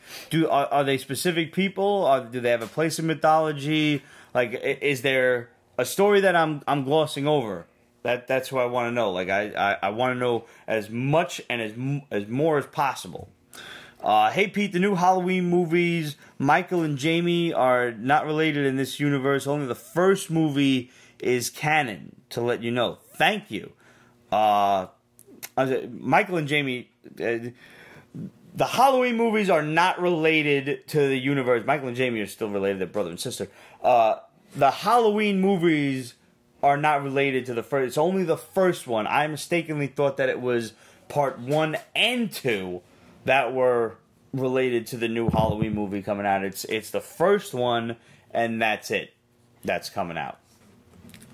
are they specific people? Do they have a place in mythology? Like, is there a story that I'm glossing over? That's who I want to know. Like I want to know as much and as more as possible. Hey Pete, the new Halloween movies, Michael and Jamie are not related in this universe. Only the first movie is canon, to let you know. Thank you. Michael and Jamie, the Halloween movies are not related to the universe. Michael and Jamie are still related, they're brother and sister. The Halloween movies are not related to the first. It's only the first one. I mistakenly thought that it was part 1 and 2 that were related to the new Halloween movie coming out. It's the first one, and that's it. That's coming out.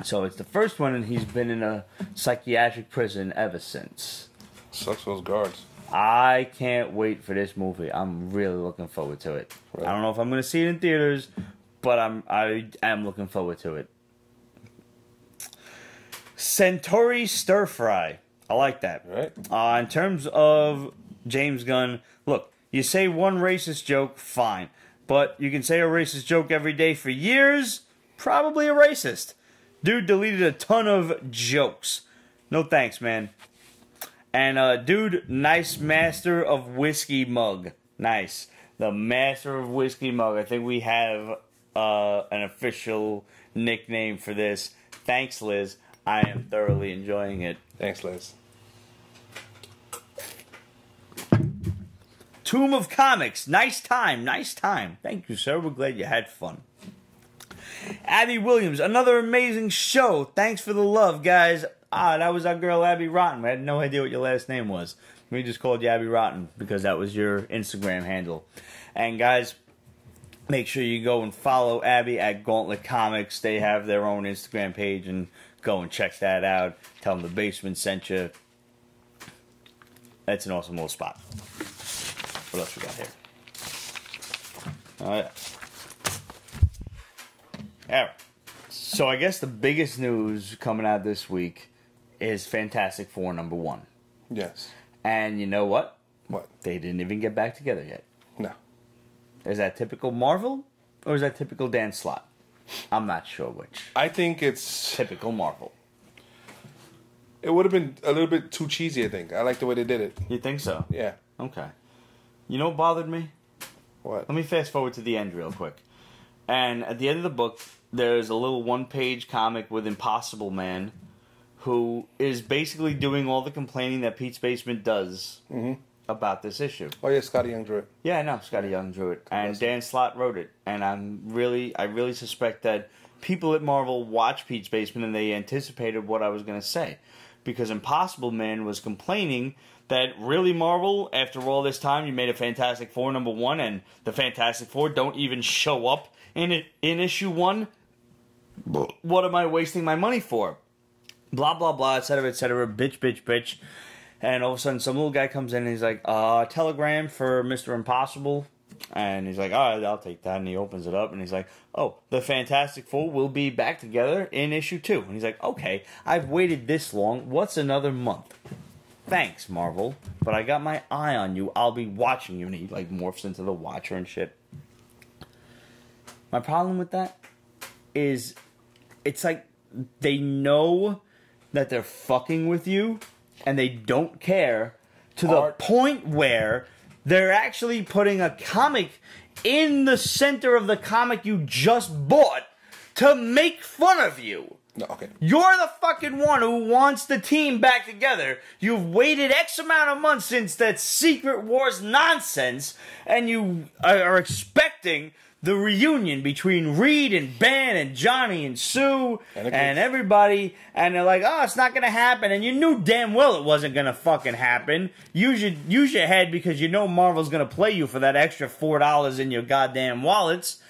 So it's the first one, and he's been in a psychiatric prison ever since. Sucks for those guards. I can't wait for this movie. I'm really looking forward to it. Right. I don't know if I'm going to see it in theaters, but I am looking forward to it. Centauri Stir Fry. I like that. Right. In terms of James Gunn, look, you say one racist joke, fine. But you can say a racist joke every day for years, probably a racist. Dude deleted a ton of jokes. No thanks, man. And, dude, nice master of whiskey mug. Nice. The master of whiskey mug. I think we have an official nickname for this. Thanks, Liz. I am thoroughly enjoying it. Thanks, Liz. Tomb of Comics. Nice time. Nice time. Thank you, sir. We're glad you had fun. Abby Williams. Another amazing show. Thanks for the love, guys. That was our girl, Abby Rotten. I had no idea what your last name was. We just called you Abby Rotten because that was your Instagram handle. And, guys, make sure you go and follow Abby at Gauntlet Comics. They have their own Instagram page, and go and check that out. Tell them the basement sent you. That's an awesome little spot. What else we got here? Oh, yeah. Alright. So I guess the biggest news coming out this week is Fantastic Four #1. Yes. And you know what? What? They didn't even get back together yet. No. Is that typical Marvel? Or is that typical Dan Slott? I'm not sure which. I think it's... Typical Marvel. It would have been a little bit too cheesy, I think. I like the way they did it. You think so? Yeah. Okay. You know what bothered me? What? Let me fast forward to the end real quick. And at the end of the book, there's a little one-page comic with Impossible Man, who is basically doing all the complaining that Pete's Basement does about this issue. Oh, yeah, Scotty Young drew it. Yeah, I know. Scotty Young drew it. And Dan Slott wrote it. And I really suspect that people at Marvel watched Pete's Basement and they anticipated what I was going to say. Because Impossible Man was complaining that, really, Marvel, after all this time, you made a Fantastic Four #1 and the Fantastic Four don't even show up in issue 1? What am I wasting my money for? Blah, blah, blah, etc., bitch, bitch, bitch. And all of a sudden, some little guy comes in and he's like, telegram for Mr. Impossible. And he's like, all right, I'll take that. And he opens it up and he's like, oh, the Fantastic Four will be back together in issue 2. And he's like, okay, I've waited this long. What's another month? Thanks, Marvel. But I got my eye on you. I'll be watching you. And he like morphs into the Watcher and shit. My problem with that is it's like they know that they're fucking with you and they don't care to the point where they're actually putting a comic in the center of the comic you just bought to make fun of you. No, okay. You're the fucking one who wants the team back together. You've waited X amount of months since that Secret Wars nonsense, and you are expecting the reunion between Reed and Ben and Johnny and Sue and everybody, and they're like, oh, it's not gonna happen, and you knew damn well it wasn't gonna fucking happen. Use your head because you know Marvel's gonna play you for that extra $4 in your goddamn wallets.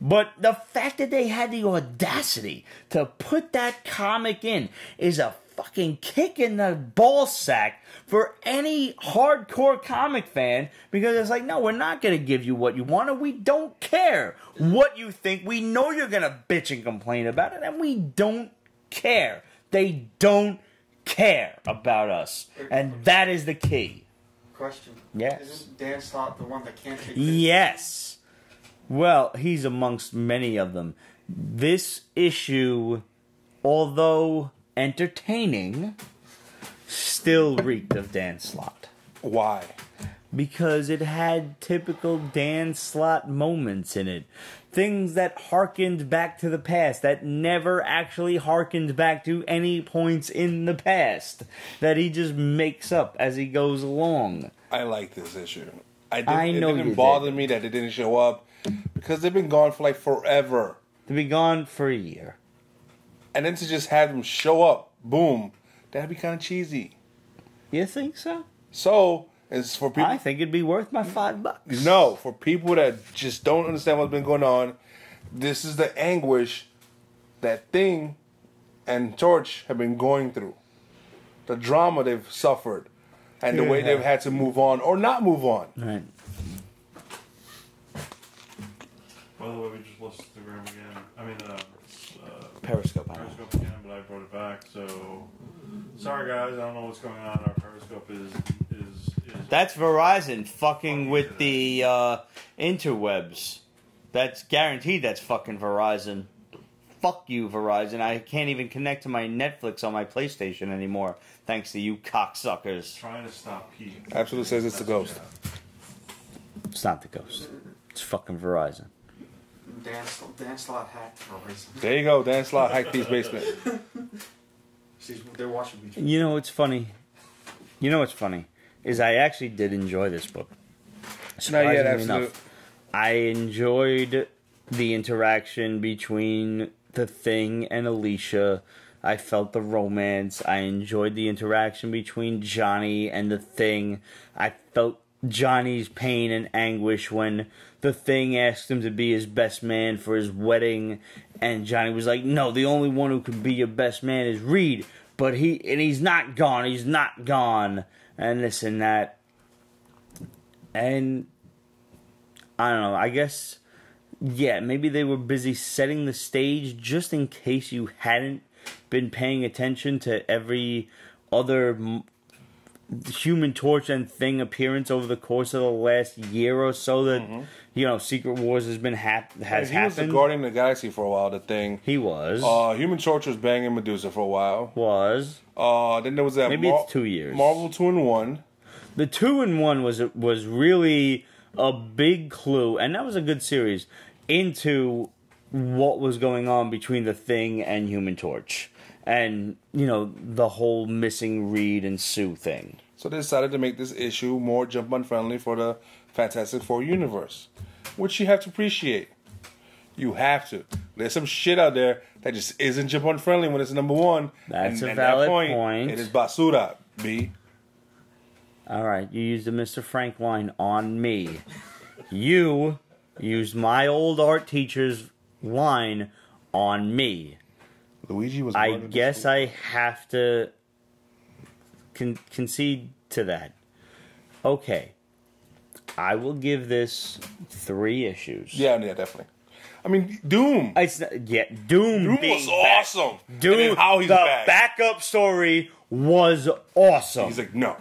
But the fact that they had the audacity to put that comic in is a fucking kick in the ball sack for any hardcore comic fan, because it's like, no, we're not going to give you what you want, and we don't care what you think. We know you're going to bitch and complain about it, and we don't care. They don't care about us, and that is the key. Question. Yes. Isn't Dan Slott the one that can't take Yes. Well, he's amongst many of them. This issue, although entertaining, still reeked of Dan Slott. Why? Because it had typical Dan Slott moments in it. Things that harkened back to the past, that never actually harkened back to any points in the past, that he just makes up as he goes along. I like this issue. I know it didn't bother me that it didn't show up, because they've been gone for like forever. They've been gone for a year. And then to just have them show up, boom, that'd be kind of cheesy. You think so? So, it's for people... I think it'd be worth my $5. No, for people that just don't understand what's been going on, this is the anguish that Thing and Torch have been going through. The drama they've suffered. And the way they've had to move on or not move on. Right. By the way, we just lost Instagram again. I mean, Periscope. Periscope again, but I brought it back. So, sorry guys, I don't know what's going on. Our Periscope is That's Verizon fucking with the interwebs. That's guaranteed. That's fucking Verizon. Fuck you, Verizon. I can't even connect to my Netflix on my PlayStation anymore, thanks to you cocksuckers. trying to stop Pete. Absolute says it's the ghost. It's not the ghost. It's fucking Verizon. Dan Slott hacked Verizon. There you go, Dan Slott hacked Pete's Basement. See, they're watching me. You know what's funny? Is I actually did enjoy this book. Not yet, Surprisingly absolute. enough. I enjoyed the interaction between the Thing and Alicia. I felt the romance. I enjoyed the interaction between Johnny and the Thing. I felt Johnny's pain and anguish when the Thing asked him to be his best man for his wedding, and Johnny was like, no, the only one who could be your best man is Reed, but he's not gone, and this and that. And I don't know, I guess, yeah, maybe they were busy setting the stage just in case you hadn't been paying attention to every other Human Torch and Thing appearance over the course of the last year or so that, you know, Secret Wars has been has He happened. was the Guardian of the Galaxy for a while, the Thing. He was. Human Torch was banging Medusa for a while. Was. Then there was that Maybe it's 2 years. Marvel 2-in-1. The 2-in-1 was really a big clue, and that was a good series, into what was going on between the Thing and Human Torch. And, you know, the whole missing Reed and Sue thing. So they decided to make this issue more jump-on friendly for the Fantastic Four universe, which you have to appreciate. You have to. There's some shit out there that just isn't jump-on friendly when it's number one. That's and a at valid that point. It is basura, B. All right, you used the Mr. Frank line on me. You used my old art teacher's line on me. Luigi was. I guess I have to concede to that. Okay. I will give this 3 issues. Yeah, definitely. I mean, Doom. It's not, yeah, Doom Doom being was back. awesome. Doom, And then how he's the back. backup story was awesome. He's like, no.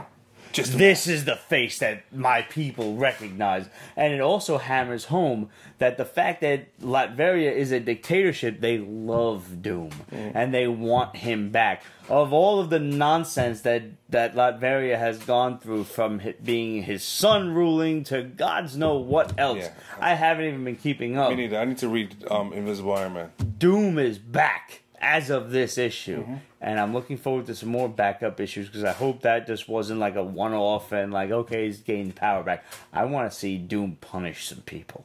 Just This is the face that my people recognize. And it also hammers home that the fact that Latveria is a dictatorship, they love Doom. And they want him back. Of all of the nonsense that Latveria has gone through, from being his son ruling to God's know what else, Yeah. I haven't even been keeping up. Me neither. I need to read Invisible Iron Man. Doom is back as of this issue. And I'm looking forward to some more backup issues, because I hope that just wasn't like a one-off and like, okay, he's getting power back. I want to see Doom punish some people.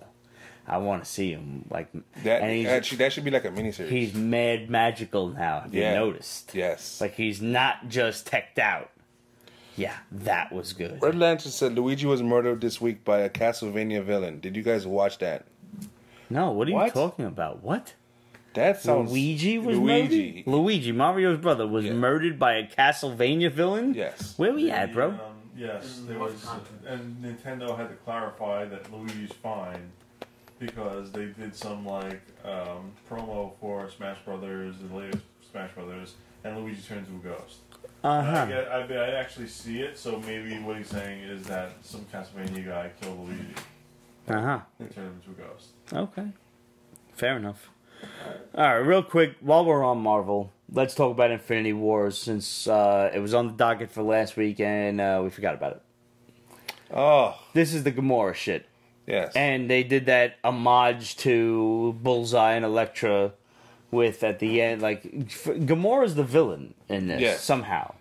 I want to see him like... That should be like a miniseries. He's mad magical now, have you noticed? Yes. Like, he's not just teched out. Yeah, that was good. Red Lantern said Luigi was murdered this week by a Castlevania villain. Did you guys watch that? No, what are you What? talking about? What? That sounds... Luigi was Luigi. murdered? Luigi, Mario's brother, was murdered by a Castlevania villain? Yes. Where we at, bro? Yes, there was, and Nintendo had to clarify that Luigi's fine because they did some like promo for Smash Brothers, the latest Smash Brothers, and Luigi turned into a ghost. I actually see it, so maybe what he's saying is that some Castlevania guy killed Luigi and turned him into a ghost. Okay. Fair enough. Alright, real quick, while we're on Marvel, let's talk about Infinity Wars, since it was on the docket for last week and we forgot about it. Oh, This is the Gamora shit. yes. And they did that homage to Bullseye and Elektra with, at the end, like, Gamora's the villain in this, Yes. somehow.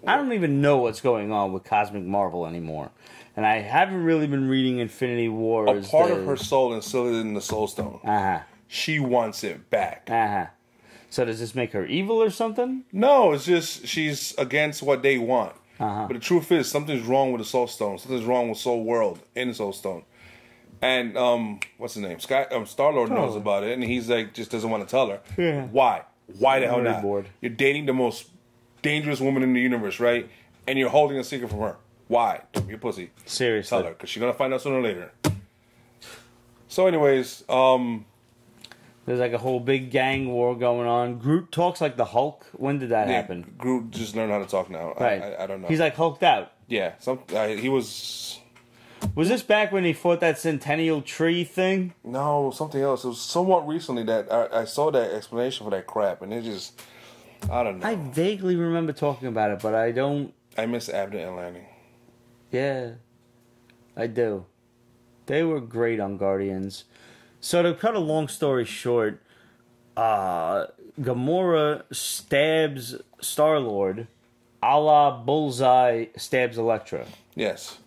I don't even know what's going on with Cosmic Marvel anymore. And I haven't really been reading Infinity a Wars. part of her soul is still in the Soul Stone. Uh-huh. She wants it back. Uh-huh. So does this make her evil or something? No, it's just she's against what they want. Uh-huh. But the truth is, something's wrong with the Soul Stone. Something's wrong with Soul World in the Soul Stone. And what's his name? Star-Lord knows about it, and he's like, just doesn't want to tell her. Yeah. Why? Why the hell Very not? bored. You're dating the most dangerous woman in the universe, right? And you're holding a secret from her. Why? Don't be a pussy. Seriously. Tell her, because she's gonna find out sooner or later. So, anyways, There's like a whole big gang war going on. Groot talks like the Hulk. When did that happen? Groot just learned how to talk now. Right. I don't know. He's like hulked out. yeah, he was. Was this back when he fought that Centennial Tree thing? No, something else. It was somewhat recently that I saw that explanation for that crap, and it just, I don't know. I vaguely remember talking about it, but I don't. I miss Abnett and Lanning. Yeah, I do. They were great on Guardians. So to cut a long story short, Gamora stabs Star-Lord, a la Bullseye stabs Elektra. Yes.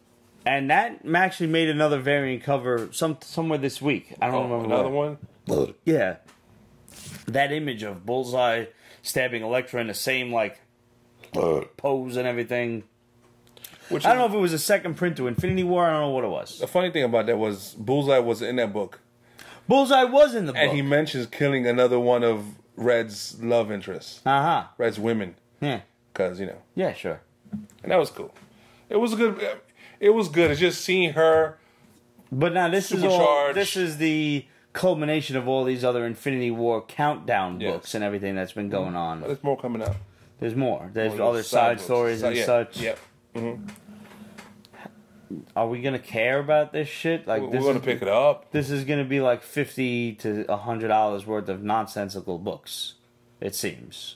And that actually made another variant cover somewhere this week. I don't remember Another where. one? Yeah. That image of Bullseye stabbing Elektra in the same, like, pose and everything. Which I don't know if it was a second print to Infinity War. I don't know what it was. The funny thing about that was Bullseye was in that book. Bullseye was in the book. And he mentions killing another one of Red's love interests. Uh-huh. Red's women. Yeah. Because, Yeah, sure. And that was cool. It was good. It was good. It's just seeing her. But now this is all. Supercharged. This is the culmination of all these other Infinity War countdown Yes. books and everything that's been going But on. there's more coming out. There's more. There's More other side books. stories and yeah, such. Yep. Are we gonna care about this shit? Like We're this gonna is, pick it up. This is gonna be like $50 to $100 worth of nonsensical books. It seems.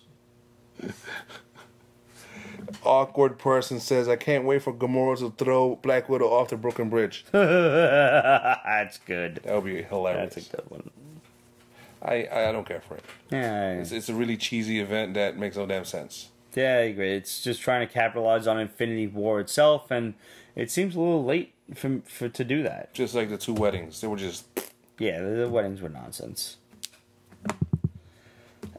Awkward person says, "I can't wait for Gamora to throw Black Widow off the Brooklyn Bridge." That's good. That would be hilarious. That's a good one. I don't care for it. Yeah, It's a really cheesy event that makes no damn sense. yeah, I agree. It's just trying to capitalize on Infinity War itself, and it seems a little late for to do that. Just like the two weddings, they were just. Yeah, the weddings were nonsense.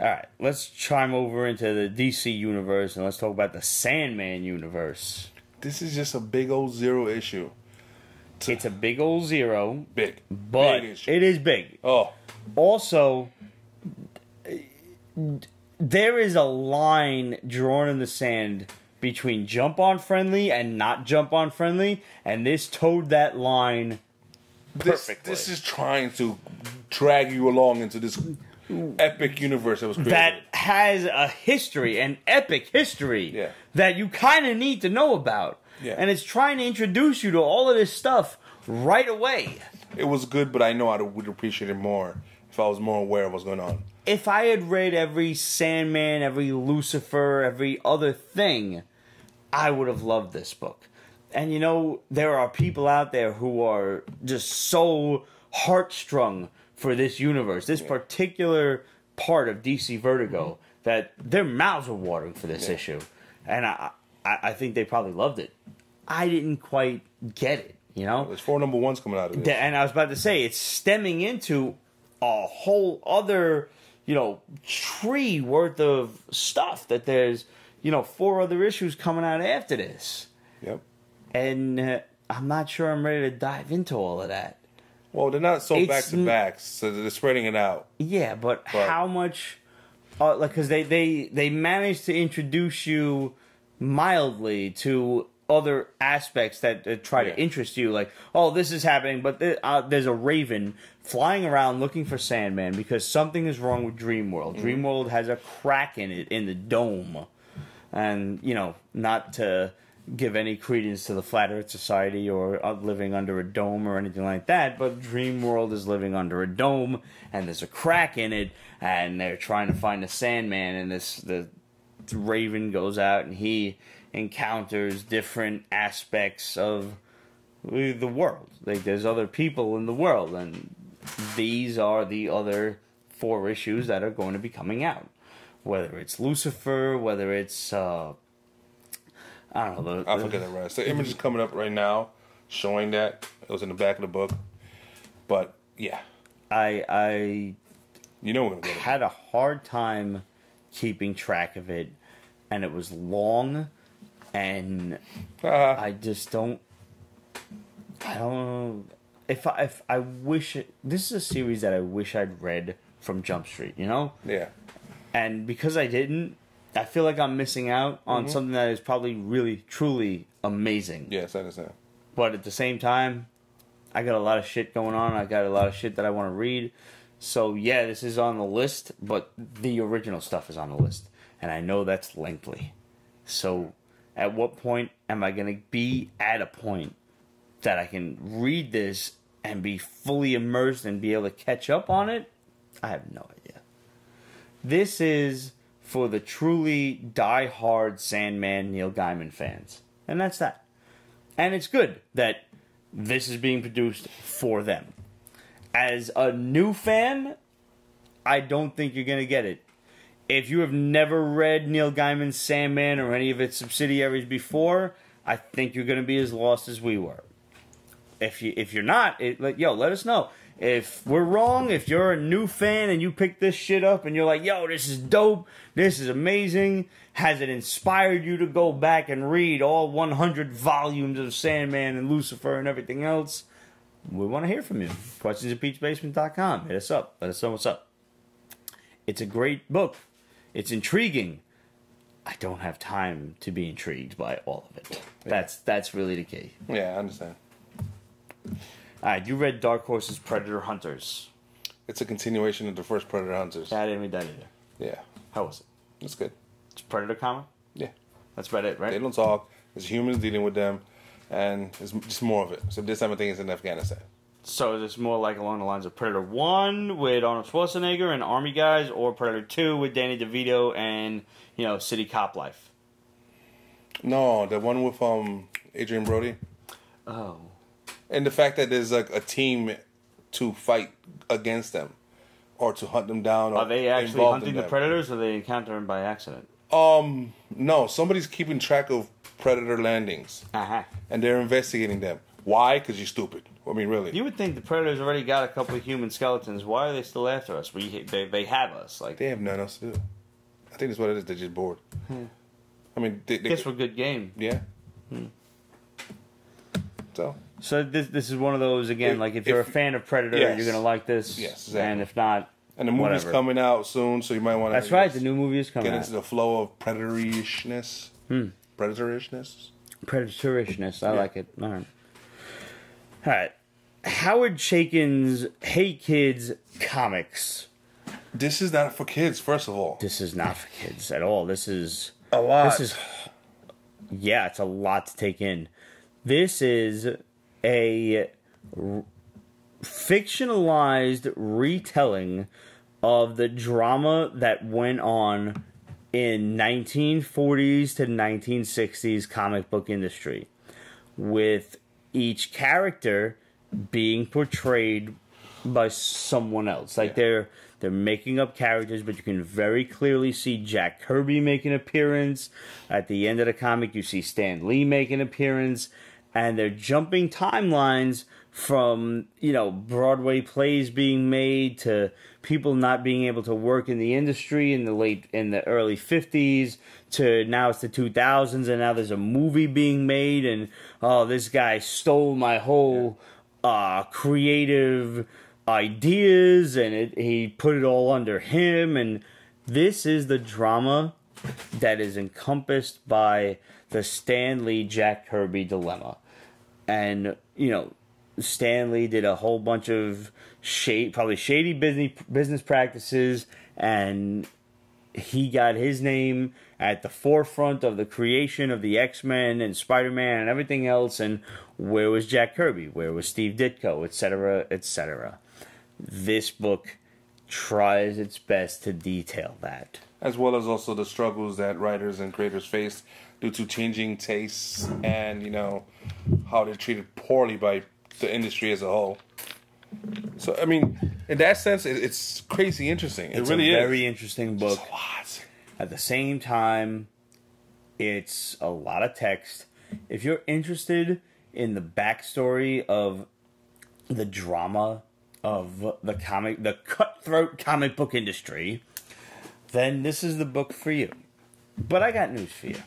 All right, let's chime over into the DC universe and let's talk about the Sandman universe. This is just a big old zero issue. It's a big old zero, Big, but big issue. it is big. Oh, Also, there is a line drawn in the sand between jump on friendly and not jump on friendly, and this towed that line perfectly. this is trying to drag you along into this epic universe that was created. that has a history, an epic history, Yeah. that you kind of need to know about. Yeah. And it's trying to introduce you to all of this stuff right away. It was good, but I know I would appreciate it more if I was more aware of what's going on. If I had read every Sandman, every Lucifer, every other thing, I would have loved this book. And you know, there are people out there who are just so heartstrung for this universe, this particular part of DC Vertigo, that their mouths were watering for this issue. And I think they probably loved it. I didn't quite get it, you know? There's 4 number ones coming out of this. And I was about to say, it's stemming into a whole other, you know, tree worth of stuff that there's, you know, 4 other issues coming out after this. Yep. And I'm not sure I'm ready to dive into all of that. Well, they're not so It's back to back, so they're spreading it out. Yeah, but how much, like, because they managed to introduce you mildly to other aspects that try to interest you, like, oh, this is happening, but there's a raven flying around looking for Sandman because something is wrong with Dreamworld. Dreamworld has a crack in it in the dome, and you know, not to give any credence to the Flat Earth Society or living under a dome or anything like that, but Dreamworld is living under a dome, and there's a crack in it, and they're trying to find the Sandman, and the Raven goes out and he encounters different aspects of the world. Like, there's other people in the world, and these are the other 4 issues that are going to be coming out. Whether it's Lucifer, whether it's I don't know. I forget the rest. The image is coming up right now, showing that it was in the back of the book. But yeah, I you know we're gonna get it. had a hard time keeping track of it, and it was long, and I just don't. I don't know if I wish it. This is a series that I wish I'd read from Jump Street. You know. Yeah. And because I didn't, I feel like I'm missing out on something that is probably really, truly amazing. Yes, I understand. But at the same time, I got a lot of shit going on. I got a lot of shit that I want to read. So, yeah, this is on the list, but the original stuff is on the list. And I know that's lengthy. So, at what point am I going to be at a point that I can read this and be fully immersed and be able to catch up on it? I have no idea. This is for the truly die-hard Sandman Neil Gaiman fans. And that's that. And it's good that this is being produced for them. As a new fan, I don't think you're going to get it. If you have never read Neil Gaiman's Sandman or any of its subsidiaries before, I think you're going to be as lost as we were. If you're not, let us know. If we're wrong, if you're a new fan and you pick this shit up and you're like, yo, this is dope, this is amazing, has it inspired you to go back and read all 100 volumes of Sandman and Lucifer and everything else? We want to hear from you. Questions at PeachBasement.com. Hit us up. Let us know what's up. It's a great book. It's intriguing. I don't have time to be intrigued by all of it. That's really the key. Yeah, I understand. All right, you read Dark Horse's Predator Hunters. It's a continuation of the first Predator Hunters. I didn't read that either. Yeah, How was it? it's good. It's a Predator comic? Yeah, That's about it, they right? don't talk. It's humans dealing with them, and it's just more of it. So this time I think it's in Afghanistan. So is this more like along the lines of Predator 1 with Arnold Schwarzenegger and Army guys, or Predator 2 with Danny DeVito and, city cop life? No, the one with Adrian Brody, Oh. and the fact that there's like a team to fight against them or to hunt them down. Or Are they actually involved hunting in the them. predators, or are they encountering by accident? No, somebody's keeping track of predator landings, Uh-huh. and they're investigating them. Why? Because you're stupid. I mean, really. You would think the predators already got a couple of human skeletons. Why are they still after us? They have us. Like, They have nothing else to do. I think that's what it is. They're just bored. I mean, they guess we're good game. yeah. So this is one of those again. Like if you're a fan of Predator, yes. you're gonna like this. Yes, exactly. And if not, And the movie's whatever. coming out soon, so you might want to. That's right. The new movie is coming get out. into the flow of predatorishness. Predatorishness. Predatorishness. I like it. All right. Howard Chaykin's Hey Kids comics. This is not for kids. First of all, This is not for kids at all. This is a lot. This is, yeah, it's a lot to take in. This is a fictionalized retelling of the drama that went on in 1940s to 1960s comic book industry, with each character being portrayed by someone else. Like they're making up characters, but you can very clearly see Jack Kirby make an appearance. At the end of the comic, you see Stan Lee make an appearance, and they're jumping timelines from, Broadway plays being made to people not being able to work in the industry in the early 50s to now it's the 2000s, and now there's a movie being made, and this guy stole my whole creative ideas, and he put it all under him. And this is the drama that is encompassed by the Stan Lee Jack Kirby dilemma. And Stan Lee did a whole bunch of shady business practices, and he got his name at the forefront of the creation of the X-Men and Spider-Man and everything else. And where was Jack Kirby? Where was Steve Ditko? Etc., etc. This book tries its best to detail that. as well as also the struggles that writers and creators face due to changing tastes and how they're treated poorly by the industry as a whole. So I mean, in that sense, it's crazy interesting. It's really a is. very interesting book. It's a lot. At the same time, it's a lot of text. If you're interested in the backstory of the drama of the cutthroat comic book industry, then this is the book for you. But I got news for you.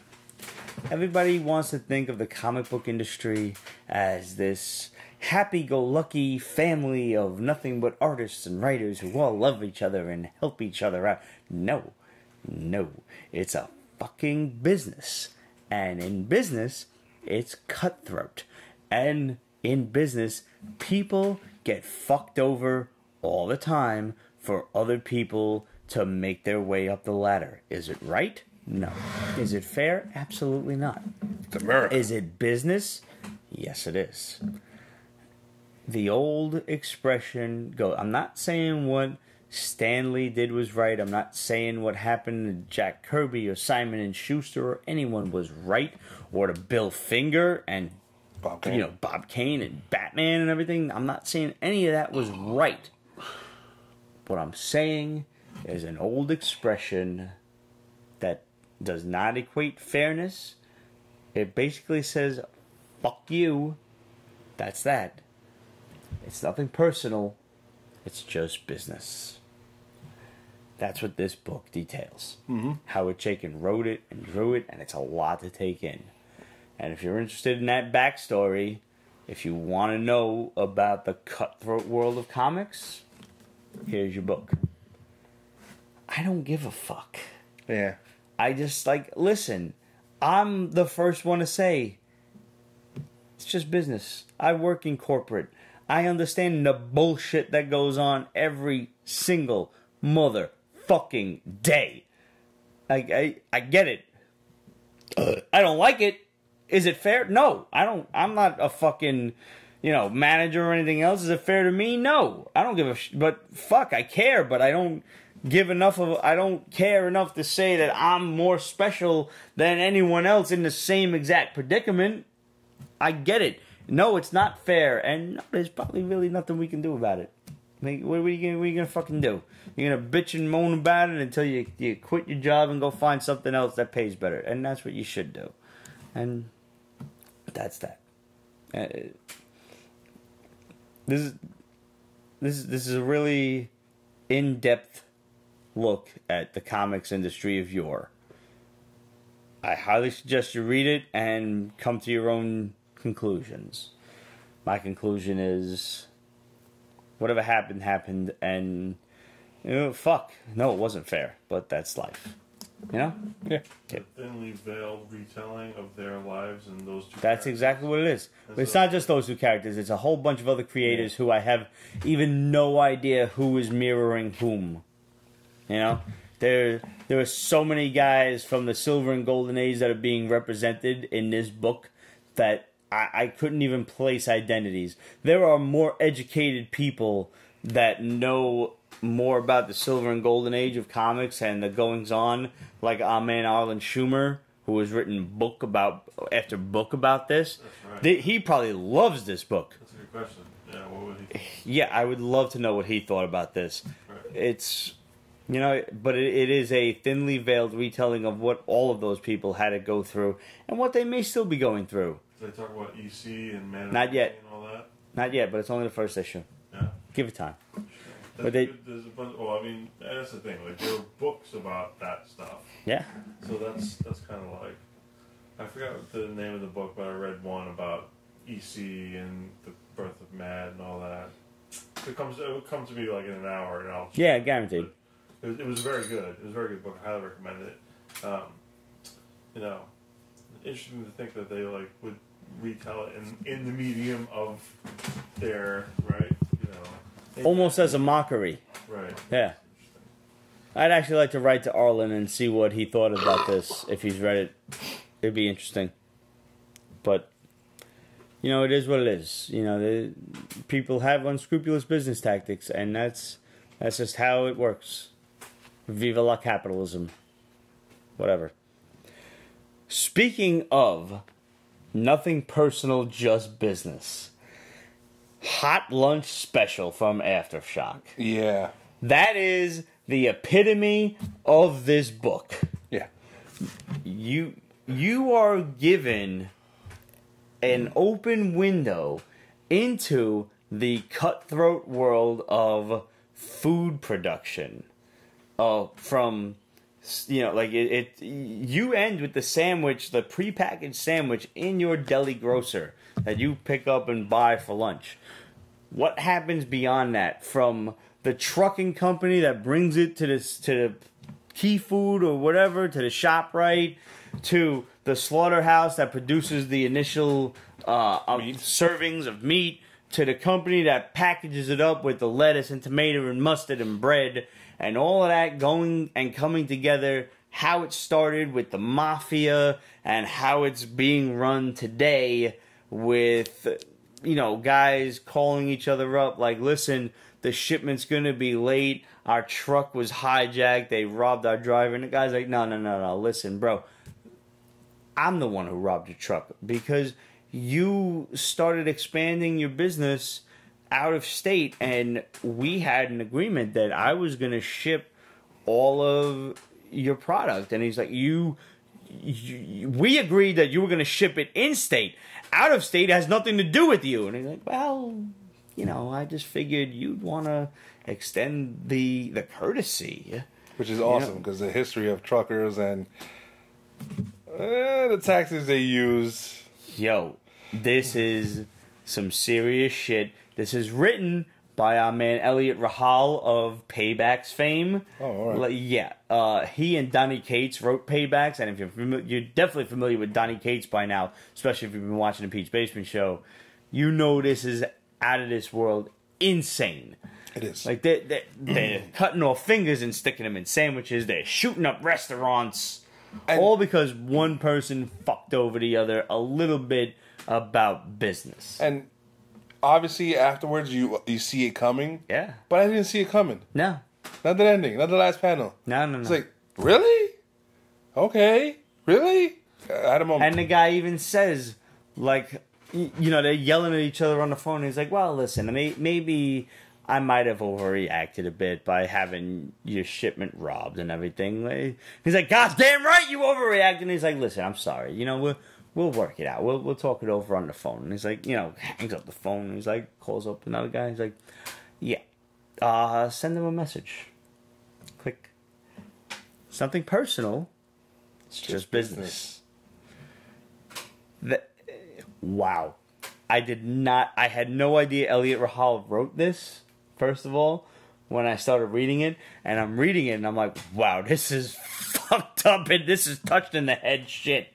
Everybody wants to think of the comic book industry as this happy-go-lucky family of nothing but artists and writers who all love each other and help each other out. No. It's a fucking business. And in business, it's cutthroat. And in business, people get fucked over all the time for other people to make their way up the ladder. Is it right? No. Is it fair? Absolutely not. It's America. Is it business? Yes, it is. The old expression I'm not saying what Stan Lee did was right. I'm not saying what happened to Jack Kirby or Simon & Schuster or anyone was right, or to Bill Finger and Bob Kane. Bob Kane and Batman and everything. I'm not saying any of that was right. What I'm saying is an old expression that does not equate fairness. It basically says, fuck you. That's that. It's nothing personal. It's just business. That's what this book details. Mm-hmm. Howard Chaykin wrote it and drew it, and it's a lot to take in. And if you're interested in that backstory, if you want to know about the cutthroat world of comics, here's your book. I don't give a fuck. Yeah. I just like, listen, I'm the first one to say, it's just business. I work in corporate. I understand the bullshit that goes on every single motherfucking day. I get it. I don't like it. Is it fair? No. I'm not a fucking, manager or anything else. Is it fair to me? No. I don't give a but fuck, I care, but I don't care enough to say that I'm more special than anyone else in the same exact predicament. I get it. No, it's not fair, and there's probably really nothing we can do about it. Like, what are you gonna fucking do? You're gonna bitch and moan about it until you quit your job and go find something else that pays better, and that's what you should do. And that's that. This is a really in-depth look at the comics industry of yore. I highly suggest you read it and come to your own conclusions. My conclusion is, whatever happened, and fuck. No, it wasn't fair, but that's life. Yeah. A thinly veiled retelling of their lives and those two. That's characters. exactly what it is. But it's not just those two characters. It's a whole bunch of other creators who I have even no idea who is mirroring whom. There are so many guys from the Silver and Golden Age that are being represented in this book that I couldn't even place identities. There are more educated people that know more about the Silver and Golden Age of comics and the goings-on, like our man Arlen Schumer, who has written book after book about this. That's right. He probably loves this book. That's a good question. Yeah, what would he think? Yeah, I would love to know what he thought about this. Right. It's, but it is a thinly veiled retelling of what all of those people had to go through and what they may still be going through. Did they talk about EC and Man Not yet. and all that? Not yet, but it's only the first issue. Yeah. Give it time. That's But they- good. There's a bunch. Well, I mean, that's the thing. Like, there are books about that stuff. Yeah. So that's kind of like, I forgot the name of the book, but I read one about EC and the birth of Mad and all that. It will come to me like in an hour, and I'll. Yeah, guaranteed. It was very good. It was a very good book. I highly recommend it. Interesting to think that they would retell it in the medium of their right. Almost as a mockery. Right. Yeah. I'd actually like to write to Arlen and see what he thought about this. If he's read it, it'd be interesting. But, it is what it is. People have unscrupulous business tactics, and that's just how it works. Viva la capitalism. Whatever. Speaking of nothing personal, just business. Hot lunch special from Aftershock. Yeah. That is the epitome of this book. Yeah. You are given an open window into the cutthroat world of food production. From you end with the sandwich, the prepackaged sandwich in your deli grocer that you pick up and buy for lunch. What happens beyond that, from the trucking company that brings it to the Key Food or whatever, to the ShopRite, to the slaughterhouse that produces the initial servings of meat, to the company that packages it up with the lettuce and tomato and mustard and bread, and all of that going and coming together, how it started with the mafia and how it's being run today with, guys calling each other up like, listen, the shipment's gonna be late, our truck was hijacked, they robbed our driver, and the guy's like, no, listen, bro, I'm the one who robbed your truck because you started expanding your business out of state, and we had an agreement that I was gonna ship all of your product, and he's like, we agreed that you were gonna ship it in state. Out of state has nothing to do with you. And he's like, well, I just figured you'd want to extend the courtesy. Which is awesome, because the history of truckers and the taxes they use. Yo, this is some serious shit. This is written by our man Elliot Rahal of Paybacks fame. Oh, all right. Yeah. He and Donnie Cates wrote Paybacks, and if you're definitely familiar with Donnie Cates by now, especially if you've been watching the Pete's Basement Show, you know this is out of this world insane. It is. Like, they're cutting off fingers and sticking them in sandwiches. They're shooting up restaurants. And- all because one person fucked over the other a little bit about business. And obviously, afterwards, you see it coming. Yeah. But I didn't see it coming. No. Not the ending. Not the last panel. No. It's like, really? Okay. Really? I had a moment. And the guy even says, like, you know, they're yelling at each other on the phone. He's like, well, listen, maybe I might have overreacted a bit by having your shipment robbed and everything. He's like, God damn right you overreacted. And he's like, listen, I'm sorry. You know, we'll work it out. We'll talk it over on the phone. And he's like, you know, hangs up the phone. He's like, calls up another guy. He's like, yeah, send them a message. Click. Something personal. It's just business. Wow. I had no idea Elliot Rahal wrote this, first of all, when I started reading it. And I'm reading it and I'm like, wow, this is fucked up and this is touched in the head shit.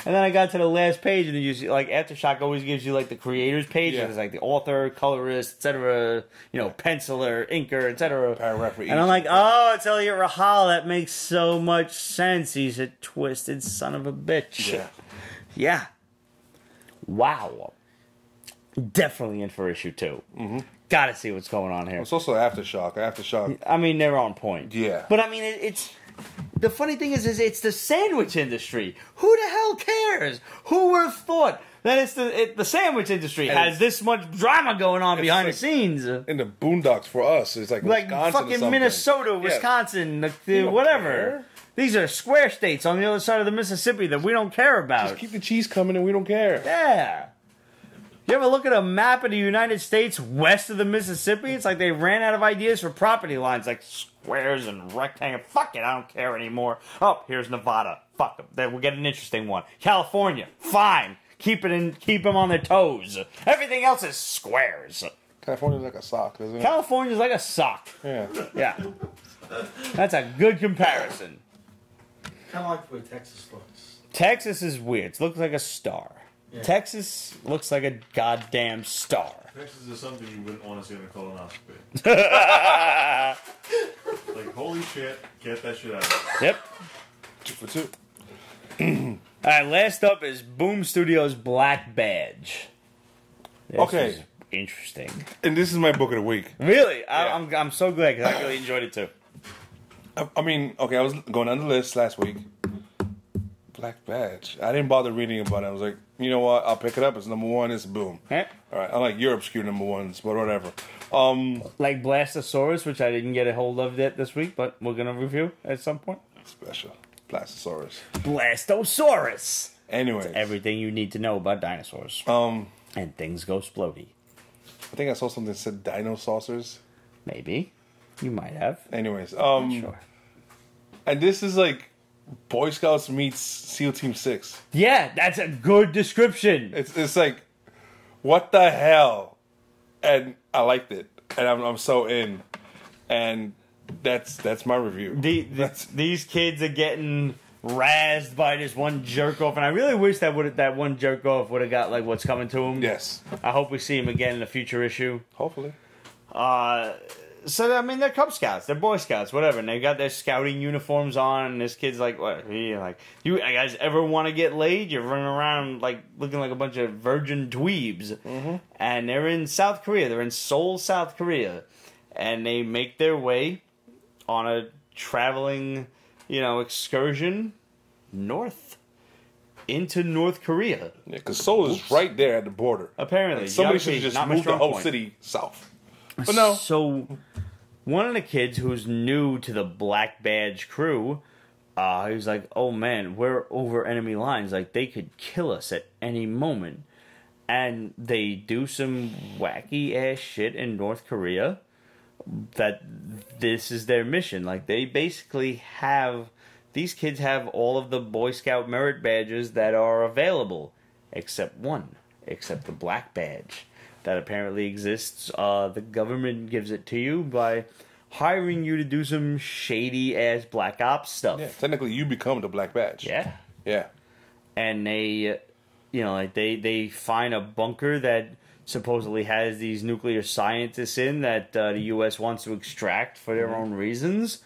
And then I got to the last page and you see, like, Aftershock always gives you, like, the creators page. Yeah. And there's, like, the author, colorist, etc., you know, penciler, inker, etc. Paragraph for each. And I'm like, oh, it's Elliot Rahal. That makes so much sense. He's a twisted son of a bitch. Yeah. Yeah. Wow. Definitely in for issue 2. Mm-hmm. Gotta see what's going on here. It's also Aftershock. Aftershock. I mean, they're on point. Yeah. But I mean, it's the funny thing is it's the sandwich industry. Who the hell cares? Who would have thought that it's the sandwich industry has this much drama going on behind the scenes? In the boondocks for us, it's like Wisconsin or fucking something. Minnesota, Wisconsin, don't whatever. care. These are square states on the other side of the Mississippi that we don't care about. Just keep the cheese coming and we don't care. Yeah. You ever look at a map of the United States west of the Mississippi? It's like they ran out of ideas for property lines, like squares and rectangles. Fuck it, I don't care anymore. Oh, here's Nevada. Fuck them. Then we'll get an interesting one. California. Fine. Keep them on their toes. Everything else is squares. California's like a sock, isn't it? California's like a sock. Yeah. Yeah. That's a good comparison. Kind of like the way Texas looks. Texas is weird. It looks like a star. Yeah. Texas looks like a goddamn star. Texas is something you wouldn't want to see in a colonoscopy. Like, holy shit, get that shit out of there. Yep. 2 for 2. All right, last up is Boom Studios' Black Badge. This Okay. is interesting. And this is my book of the week. Really? Yeah. I'm so glad because I really enjoyed it too. I mean, okay, I was going down the list last week. Black Badge. I didn't bother reading about it. I was like, you know what? I'll pick it up. It's number 1. It's boom. Eh? All right. I like your obscure number 1s, but whatever. Like Blastosaurus, which I didn't get a hold of yet this week, but we're going to review at some point. Special. Blastosaurus. Blastosaurus! Anyways. Everything you need to know about dinosaurs. And things go splody. I think I saw something that said dino saucers. Maybe. You might have. Anyways. Sure. And this is like Boy Scouts meets SEAL Team 6. Yeah, that's a good description. It's like, what the hell? And I liked it. And I'm so in. And that's my review. These kids are getting razzed by this one jerk off, and I really wish that one jerk off would have got like what's coming to him. Yes. I hope we see him again in a future issue. Hopefully. So I mean, they're Cub Scouts, they're Boy Scouts, whatever, and they got their scouting uniforms on. And this kid's like, "What? You guys ever want to get laid? You're running around like looking like a bunch of virgin dweebs." Mm-hmm. And they're in South Korea. They're in Seoul, South Korea, and they make their way on a traveling, excursion north into North Korea. Yeah, because Seoul is right there at the border. Apparently, Like, somebody geography, should just not my move the strong whole point. city south. But no. So, one of the kids who's new to the Black Badge crew, he was like, "Oh man, we're over enemy lines. Like they could kill us at any moment." And they do some wacky ass shit in North Korea. That this is their mission. Like they basically these kids have all of the Boy Scout merit badges that are available, except the Black Badge. that apparently exists. The government gives it to you by hiring you to do some shady ass black ops stuff. Yeah, technically, you become the Black Badge. Yeah. Yeah. And they, like they find a bunker that supposedly has these nuclear scientists in that the U.S. wants to extract for their own reasons,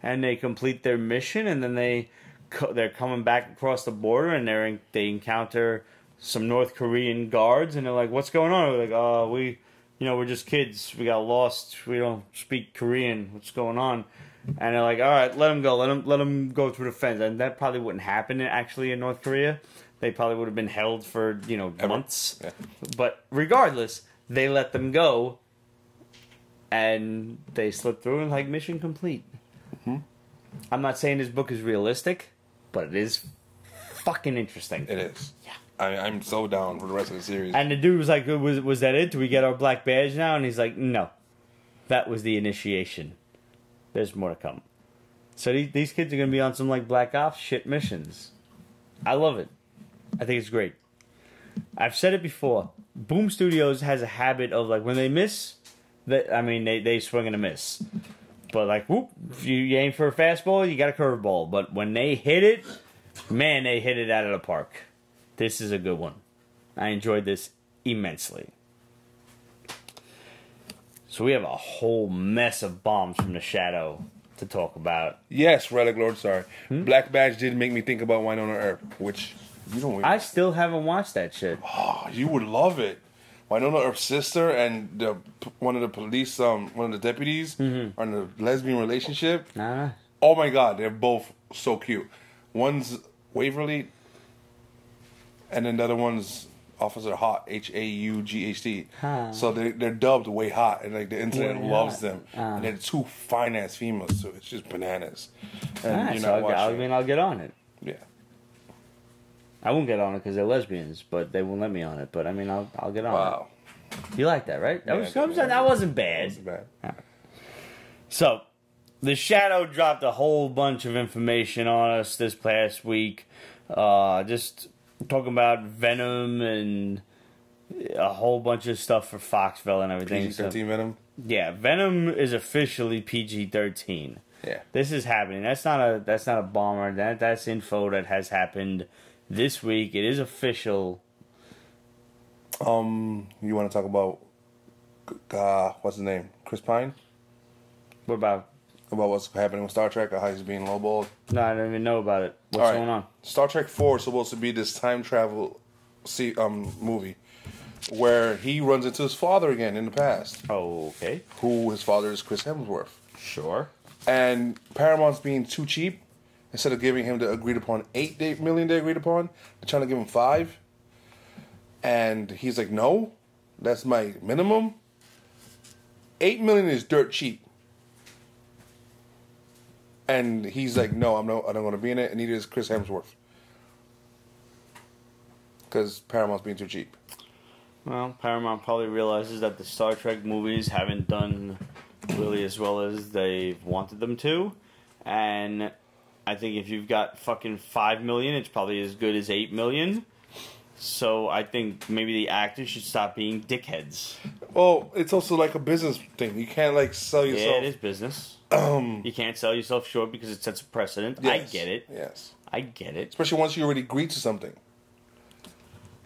and they complete their mission, and then they're coming back across the border, and they encounter some North Korean guards, and they're like, "What's going on?" They're like, we're just kids. We got lost. We don't speak Korean. What's going on?" And they're like, "All right, let them go. Let them go through the fence." And that probably wouldn't happen actually in North Korea. They probably would have been held for months. Yeah. But regardless, they let them go, and they slip through and like mission complete. Mm-hmm. I'm not saying this book is realistic, but it is fucking interesting. It is. Yeah. I'm so down for the rest of the series. And the dude was like, "Was that it? Do we get our black badge now?" And he's like, "No, that was the initiation. There's more to come." So these kids are gonna be on some like black ops shit missions. I love it. I think it's great. I've said it before. Boom Studios has a habit of like when they miss, they swing and a miss. But like, whoop, if you aim for a fastball, you got a curveball. But when they hit it, man, they hit it out of the park. This is a good one. I enjoyed this immensely. So we have a whole mess of bombs from the Shadow to talk about. Yes, Relic Lord, sorry. Black Badge did make me think about Winona Earp, which you don't even... I still haven't watched that shit. Oh, you would love it. Winona Earp's sister and one of the police, one of the deputies are in a lesbian relationship. Nah. Oh my god, they're both so cute. One's Waverly, and then the other one's Officer Hot, Haught. Huh. So they're dubbed Way Hot, and like the internet Way loves Hot. them. And they're two fine ass females, so it's just bananas. And Alright, you're so not watching. I'll get on it. Yeah. I won't get on it because they're lesbians, but they won't let me on it. But I mean, I'll get on Wow. it. You like that, right? That Yeah, that wasn't bad. That's bad. So, the Shadow dropped a whole bunch of information on us this past week. Just talking about Venom and a whole bunch of stuff for Foxville and everything. PG-13 Venom. Yeah, Venom is officially PG-13. Yeah. This is happening. That's not a bomber. That's info that has happened this week. It is official. You want to talk about what's his name? Chris Pine? What about? About what's happening with Star Trek or how he's being lowballed? No, I don't even know about it. What's going on? Star Trek 4 is supposed to be this time travel movie where he runs into his father again in the past. Oh, okay. Who his father is Chris Hemsworth. Sure. And Paramount's being too cheap. Instead of giving him the agreed upon $8 million they agreed upon, they're trying to give him $5 million. And he's like, no, that's my minimum. $8 million is dirt cheap. And he's like, no, I don't want to be in it. And neither is Chris Hemsworth. Because Paramount's being too cheap. Well, Paramount probably realizes that the Star Trek movies haven't done really as well as they wanted them to. And I think if you've got fucking $5 million, it's probably as good as $8 million. So I think maybe the actors should stop being dickheads. Well, it's also like a business thing. You can't like sell yourself. Yeah, it is business. You can't sell yourself short because it sets a precedent. Yes. I get it. Yes. I get it. Especially once you already agreed to something.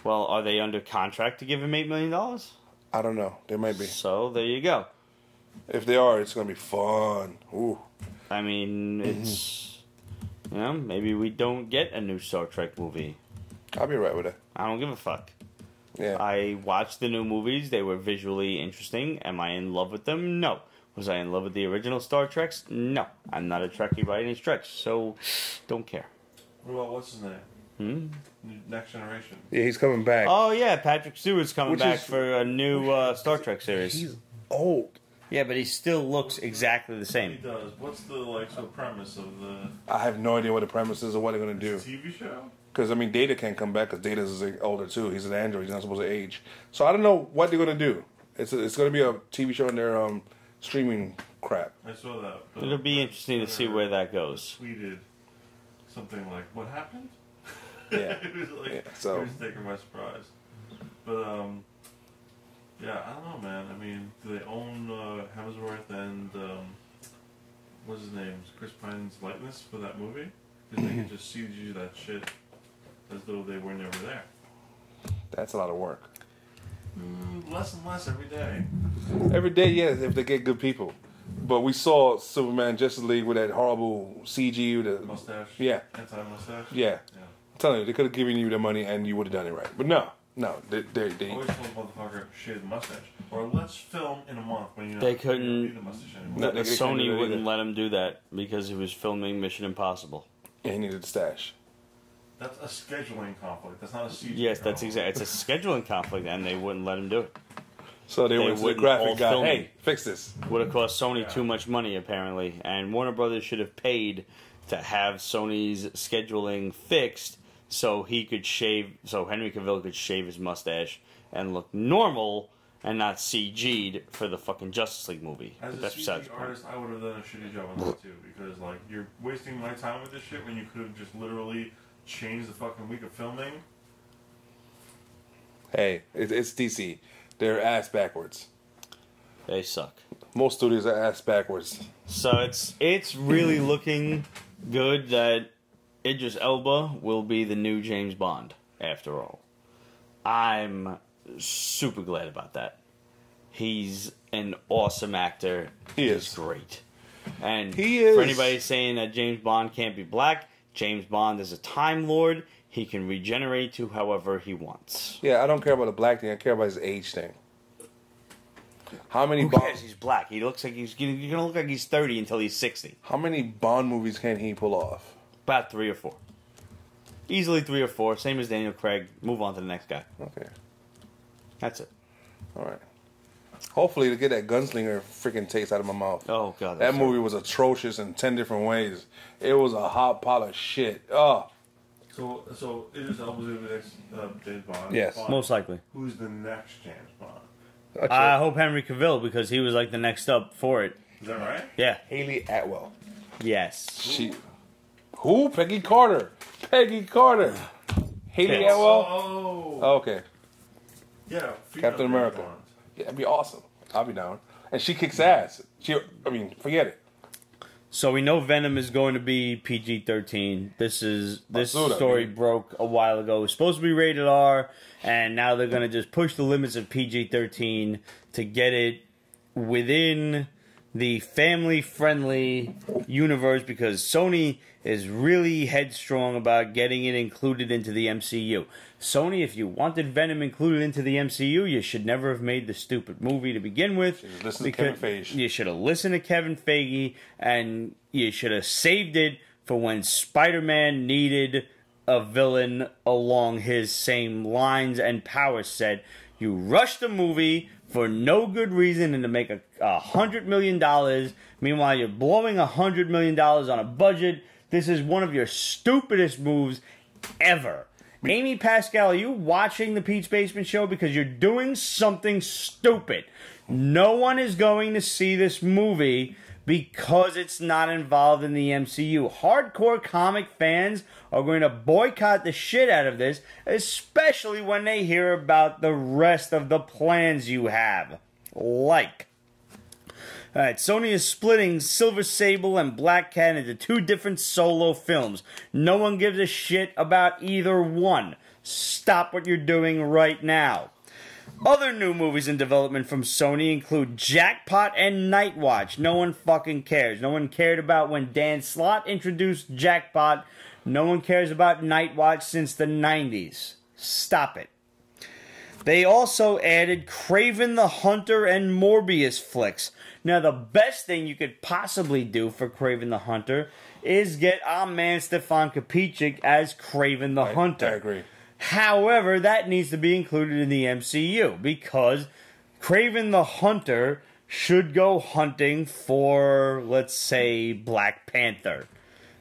Well, are they under contract to give him $8 million? I don't know. They might be. So there you go. If they are, it's going to be fun. Ooh. I mean, it's... maybe we don't get a new Star Trek movie. I'll be right with it. I don't give a fuck. Yeah. I watched the new movies. They were visually interesting. Am I in love with them? No. Was I in love with the original Star Treks? No. I'm not a Trekkie by any stretch, so don't care. What about what's his name? Next Generation. Yeah, he's coming back. Oh, yeah, Patrick Stewart's coming Which back is- for a new Star Trek series. He's old. Yeah, but he still looks exactly the He same. does. What's the premise of the I have no idea what the premise is or what they're going to do. TV show? Because, I mean, Data can't come back because Data's older, too. He's an android. He's not supposed to age. So I don't know what they're going to do. It's going to be a TV show in their streaming crap. I saw that. But It'll be interesting to see where that goes. Tweeted something like, "What happened?" Yeah. It was like Yeah, so- it was taking my surprise. But Yeah, I don't know, man. I mean, do they own Hemsworth and what's his name? Chris Pine's likeness for that movie? Because they can just CG that shit as though they were never there. That's a lot of work. Less and less every day. Every day, yes, if they get good people. But we saw Superman Justice League with that horrible CG with the Mustache. Yeah. Anti-mustache. Yeah. I'm telling you, they could have given you the money and you would have done it right. But no, they Always told motherfucker shave the mustache, or let's film in a month when you know They you couldn't- don't need the mustache anymore. No, they couldn't do Sony that wouldn't either. let him do that because he was filming Mission Impossible. and he needed the stash. That's a scheduling conflict. That's not a CG. Yes, that's conflict. exactly. It's a scheduling conflict, and they wouldn't let him do it. So they went to the wouldn't all graphic guy, film hey, it. fix this. Would have cost Sony too much money, apparently, and Warner Brothers should have paid to have Sony's scheduling fixed so he could shave, so Henry Cavill could shave his mustache and look normal and not CG'd for the fucking Justice League movie. As But a that's besides CG the point. artist, I would have done a shitty job on that too, because like you're wasting my time with this shit when you could have just literally changed the fucking week of filming. Hey, it's DC. They're ass backwards. They suck. Most studios are ass backwards. So it's really looking good that Idris Elba will be the new James Bond, after all. I'm super glad about that. He's an awesome actor. He He's is. great. And He is. for anybody saying that James Bond can't be black, James Bond is a Time Lord. He can regenerate to however he wants. Yeah, I don't care about the black thing. I care about his age thing. How many Who Bond? cares? He's black. He looks like he's gonna look like he's 30 until he's 60. How many Bond movies can he pull off? About 3 or 4. Easily 3 or 4. Same as Daniel Craig. Move on to the next guy. Okay, That's it. all right. Hopefully to get that gunslinger freaking taste out of my mouth. Oh god. That movie was atrocious in 10 different ways. It was a hot pile of shit. Oh, So Idris Elba's gonna be the next James Bond. Yes. Fine. Most likely. Who's the next James Bond? I hope Henry Cavill because he was like the next up for it. Is that right? Yeah. Haley Atwell. Yes. She. Who? Peggy Carter. Peggy Carter. Haley Yes. Atwell. Oh. Okay. Yeah. Captain America. Yeah, that'd be awesome. I'll be down. And she kicks ass. Forget it. So we know Venom is going to be PG-13. This Basura, story baby. broke a while ago. It was supposed to be rated R, and now they're going to just push the limits of PG-13 to get it within the family-friendly universe because Sony is really headstrong about getting it included into the MCU. Sony, if you wanted Venom included into the MCU, you should never have made the stupid movie to begin with. Should've listened to Kevin Feige. You should have listened to Kevin Feige, and you should have saved it for when Spider-Man needed a villain along his same lines and power set. You rushed the movie for no good reason and to make $100 million. Meanwhile, you're blowing $100 million on a budget. This is one of your stupidest moves ever. Amy Pascal, are you watching the Pete's Basement Show? Because you're doing something stupid. No one is going to see this movie because it's not involved in the MCU. Hardcore comic fans are going to boycott the shit out of this, especially when they hear about the rest of the plans you have. Like, alright, Sony is splitting Silver Sable and Black Cat into 2 different solo films. No one gives a shit about either one. Stop what you're doing right now. Other new movies in development from Sony include Jackpot and Nightwatch. No one fucking cares. No one cared about when Dan Slott introduced Jackpot. No one cares about Nightwatch since the 90s. Stop it. They also added Kraven the Hunter and Morbius flicks. Now, the best thing you could possibly do for Kraven the Hunter is get our man Stefan Kapicic as Kraven the Hunter. I agree. However, that needs to be included in the MCU because Kraven the Hunter should go hunting for, let's say, Black Panther.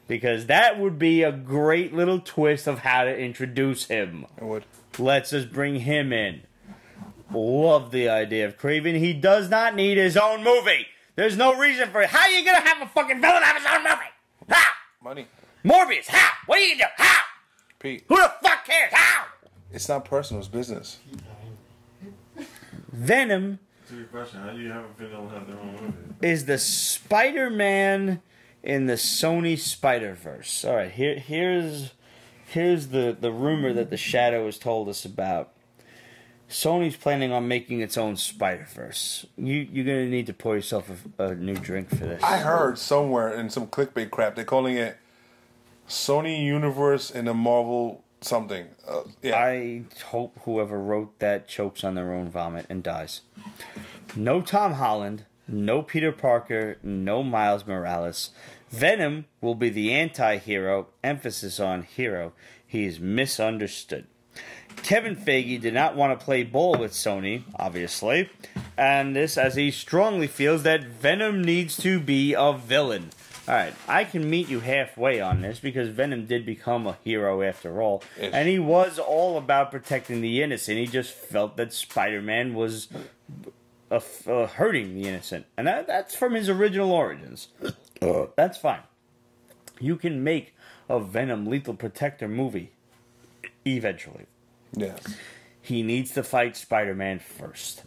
Because that would be a great little twist of how to introduce him. I would. Let's just bring him in. Love the idea of Kraven. He does not need his own movie. There's no reason for it. How are you going to have a fucking villain have his own movie? How? Money. Morbius, how? What are you going to do? How? Pete. Who the fuck cares? How? It's not personal. It's business. Venom That's a good question. How do you have a villain have their own movie? is the Spider-Man in the Sony Spider-Verse. All right, here's the rumor that the Shadow has told us about. Sony's planning on making its own Spider-Verse. You're going to need to pour yourself a new drink for this. I heard somewhere in some clickbait crap they're calling it Sony Universe in a Marvel something. Yeah. I hope whoever wrote that chokes on their own vomit and dies. No Tom Holland, no Peter Parker, no Miles Morales. Venom will be the anti-hero, emphasis on hero. He is misunderstood. Kevin Feige did not want to play ball with Sony, obviously, and this as he strongly feels that Venom needs to be a villain. Alright, I can meet you halfway on this because Venom did become a hero after all, and he was all about protecting the innocent. He just felt that Spider-Man was hurting the innocent, and that's from his original origins. That's fine. You can make a Venom Lethal Protector movie eventually. Yes. He needs to fight Spider-Man first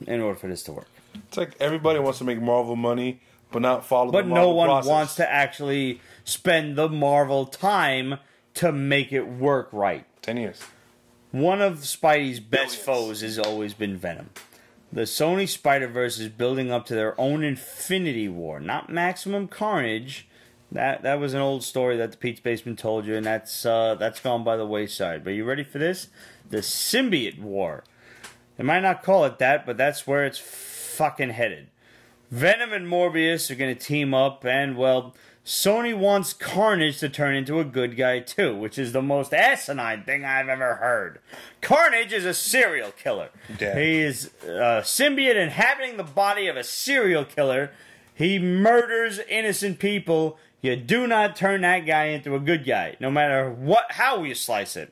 in order for this to work. It's like everybody wants to make Marvel money, but not follow the But Marvel no one process. wants to actually spend the Marvel time to make it work right. 10 years. One of Spidey's best Billions. foes has always been Venom. The Sony Spider-Verse is building up to their own Infinity War, not Maximum Carnage. That was an old story that the Pete's Basement told you, and that's gone by the wayside. But you ready for this? The Symbiote War. They might not call it that, but that's where it's fucking headed. Venom and Morbius are going to team up, and, well, Sony wants Carnage to turn into a good guy, too, which is the most asinine thing I've ever heard. Carnage is a serial killer. Damn. He is a symbiote inhabiting the body of a serial killer. He murders innocent people. You do not turn that guy into a good guy, no matter how you slice it.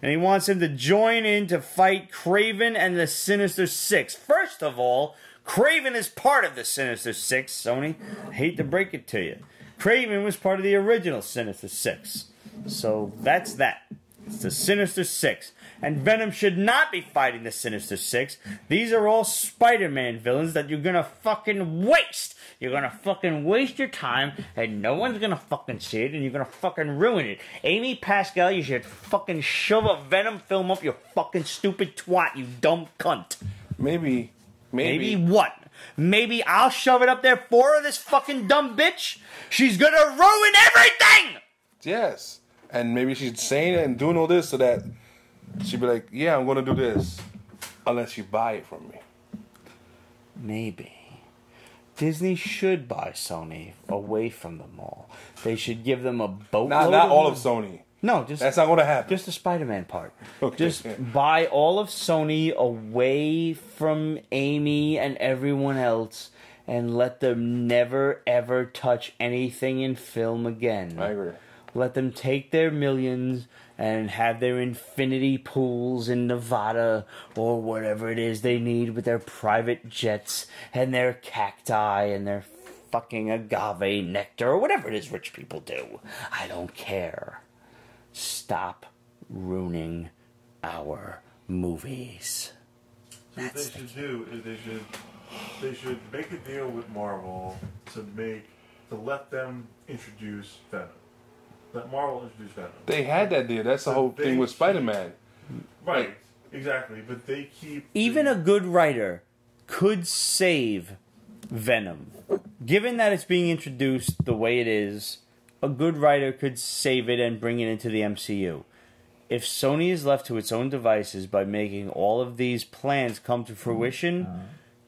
And he wants him to join in to fight Kraven and the Sinister Six. First of all, Kraven is part of the Sinister Six, Sony. I hate to break it to you. Kraven was part of the original Sinister Six. So that's that. It's the Sinister Six. And Venom should not be fighting the Sinister Six. These are all Spider-Man villains that you're gonna fucking waste. You're gonna fucking waste your time, and no one's gonna fucking see it, and you're gonna fucking ruin it. Amy Pascal, you should fucking shove a Venom film up your fucking stupid twat, you dumb cunt. Maybe What? Maybe I'll shove it up there for her, this fucking dumb bitch? She's gonna ruin everything! Yes. And maybe she's saying it and doing all this so that she'd be like, yeah, I'm going to do this. Unless you buy it from me. Maybe. Disney should buy Sony away from them all. They should give them a boatload. Not all of Sony. No, just That's not going to happen. just the Spider-Man part. Okay, Just yeah. buy all of Sony away from Amy and everyone else, and let them never ever touch anything in film again. I agree. Let them take their millions and have their infinity pools in Nevada or whatever it is they need with their private jets and their cacti and their fucking agave nectar or whatever it is rich people do. I don't care. Stop ruining our movies. So what they should do is they should make a deal with Marvel to let them introduce Venom. Let Marvel introduce Venom. They had that deal. That's the whole They thing with keep- Spider-Man. Right, exactly. But they keep Even a good writer could save Venom. Given that it's being introduced the way it is, a good writer could save it and bring it into the MCU. If Sony is left to its own devices by making all of these plans come to fruition,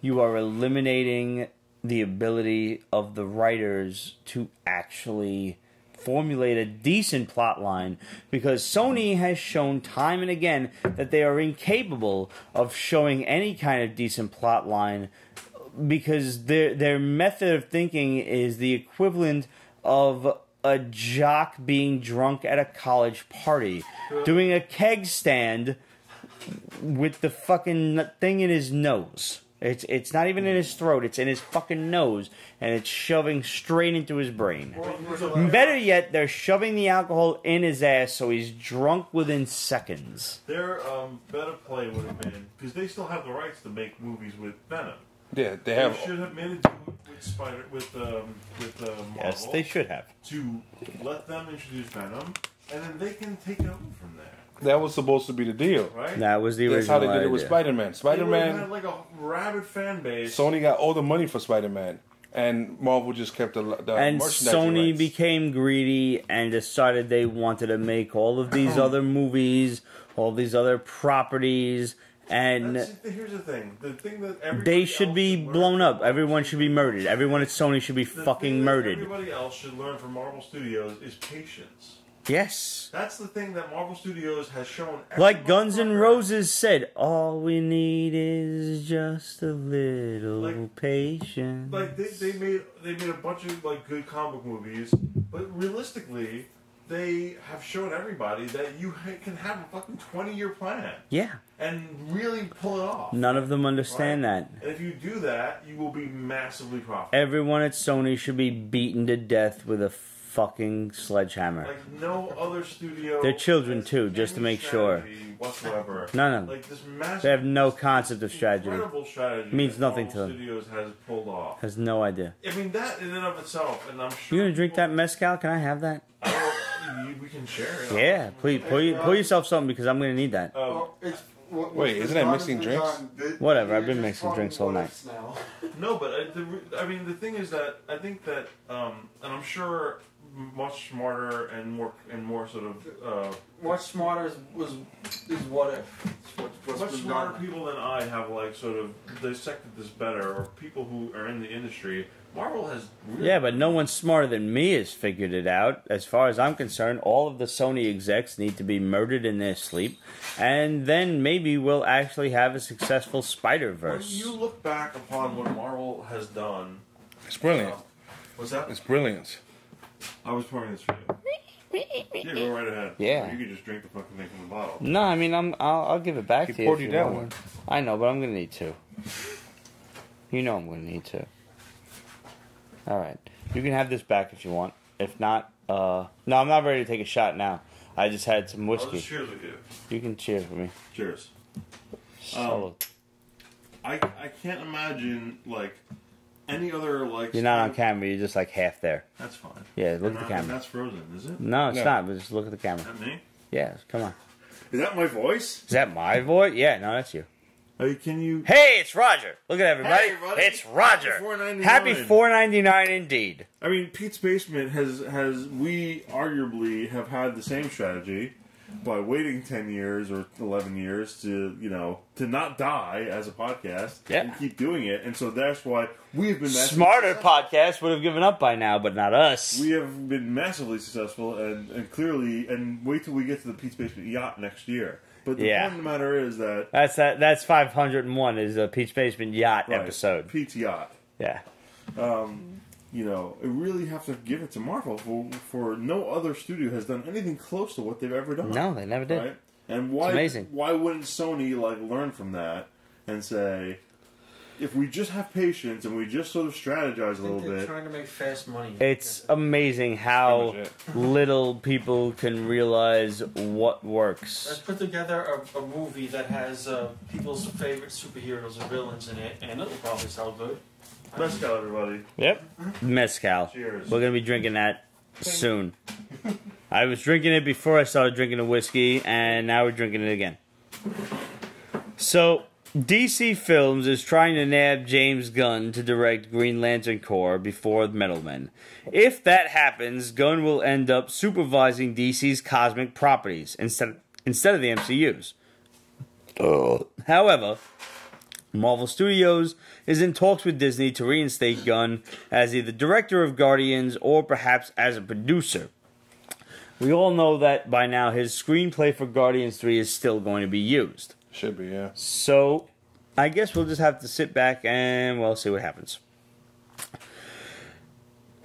you are eliminating the ability of the writers to actually formulate a decent plot line, because Sony has shown time and again that they are incapable of showing any kind of decent plot line, because their method of thinking is the equivalent of a jock being drunk at a college party, doing a keg stand with the fucking thing in his nose. It's not even in his throat. It's in his fucking nose, and it's shoving straight into his brain. Better yet, they're shoving the alcohol in his ass, so he's drunk within seconds. Their better play would have been, because they still have the rights to make movies with Venom. Yeah, they They have. should have made it with Marvel. Yes, they should have. To let them introduce Venom, and then they can take it over from there, That was supposed to be the deal. right? That was the original That's how they did it with idea. Spider-Man. They would have Spider-Man, had like a rabid fan base. Sony got all the money for Spider-Man, and Marvel just kept the And merchandising Sony rights. became greedy and decided they wanted to make all of these other movies, all these other properties, and Here's the thing that everybody they should be else learn blown from up. Marvel Everyone should be murdered. Everyone at Sony should be The fucking thing that murdered. Everybody else should learn from Marvel Studios is patience. Yes. That's the thing that Marvel Studios has shown. Like every Guns N' motherfucker. Roses said, all we need is just a little Like- patience. Like they made a bunch of like good comic book movies, but realistically, they have shown everybody that you can have a fucking 20-year plan Yeah. and really pull it off. None of them understand that. And if you do that, you will be massively profitable. Everyone at Sony should be beaten to death with a fucking sledgehammer. Like no other studio. Their children, has too, just to any make sure. strategy whatsoever. None of them. Like this massive. They have no concept of strategy. Incredible strategy. Means that nothing Marvel to them. Studios has pulled off. Has no idea. I mean that in and of itself, and I'm sure. You gonna drink people- that mezcal? Can I have that? We can share it. Yeah, please. Pour yourself something because I'm gonna need that. Well, Wait, isn't that mixing drinks? Whatever, I've been mixing drinks all night. No, but I mean the thing is that I think that, and I'm sure much smarter and more sort of Much smarter is what if. What's much been smarter done. people than I have like sort of dissected this better, or people who are in the industry. Marvel has really Yeah, but no one smarter than me has figured it out. As far as I'm concerned, all of the Sony execs need to be murdered in their sleep, and then maybe we'll actually have a successful When Spider-Verse. you look back upon what Marvel has done, It's brilliant. what's that? It's brilliant. I was pouring this for you. Yeah, go right ahead. Yeah. Or you could just drink the fucking thing from the bottle. No, I mean I'll give it back He to you. poured if you you that want. I know, but I'm gonna need two. You know I'm gonna need two. All right, you can have this back if you want. If not, no, I'm not ready to take a shot now. I just had some I'll just whiskey. cheers with you. You can cheers with me. Cheers. Salud. I can't imagine like any other like. You're not on camera. You're just like half there. That's fine. Yeah, look And at the and camera. that's frozen, is it? No, it's No. not. But just look at the camera. Is that me? Yeah, come on. Is that my voice? Is that my voice? Yeah, no, that's you. Hey, can you? Hey, it's Roger. Look at everybody. Hey, everybody. It's Roger. Happy $4.99. Happy $4.99 indeed. I mean, Pete's Basement has we arguably have had the same strategy by waiting 10 years or 11 years to to not die as a podcast Yeah. and keep doing it, and so that's why we have been massively Smarter successful. podcasts would have given up by now, but not us. We have been massively successful, and clearly, and wait till we get to the Pete's Basement yacht next year. But the Yeah. point of the matter is that That's 501 is a Peach Basement Yacht right, episode. Pete's yacht. Yeah. I really have to give it to Marvel for no other studio has done anything close to what they've ever done. No, they never did. Right? And why? amazing. Why wouldn't Sony learn from that and say, if we just have patience and we just sort of strategize a little They're bit? trying to make fast money. It's amazing how Pretty much little people can realize what Let's works. put together a movie that has people's favorite superheroes or villains in it, and it'll probably sell good. Let's go, everybody. Yep. Mezcal. Cheers. We're going to be drinking that soon. I was drinking it before I started drinking the whiskey, and now we're drinking it again. So, DC Films is trying to nab James Gunn to direct Green Lantern Corps before Metal Men. If that happens, Gunn will end up supervising DC's cosmic properties instead of the MCU's. However, Marvel Studios is in talks with Disney to reinstate Gunn as either director of Guardians or perhaps as a producer. We all know that by now his screenplay for Guardians 3 is still going to be used. Should be, yeah. So, I guess we'll just have to sit back and, well, see what happens.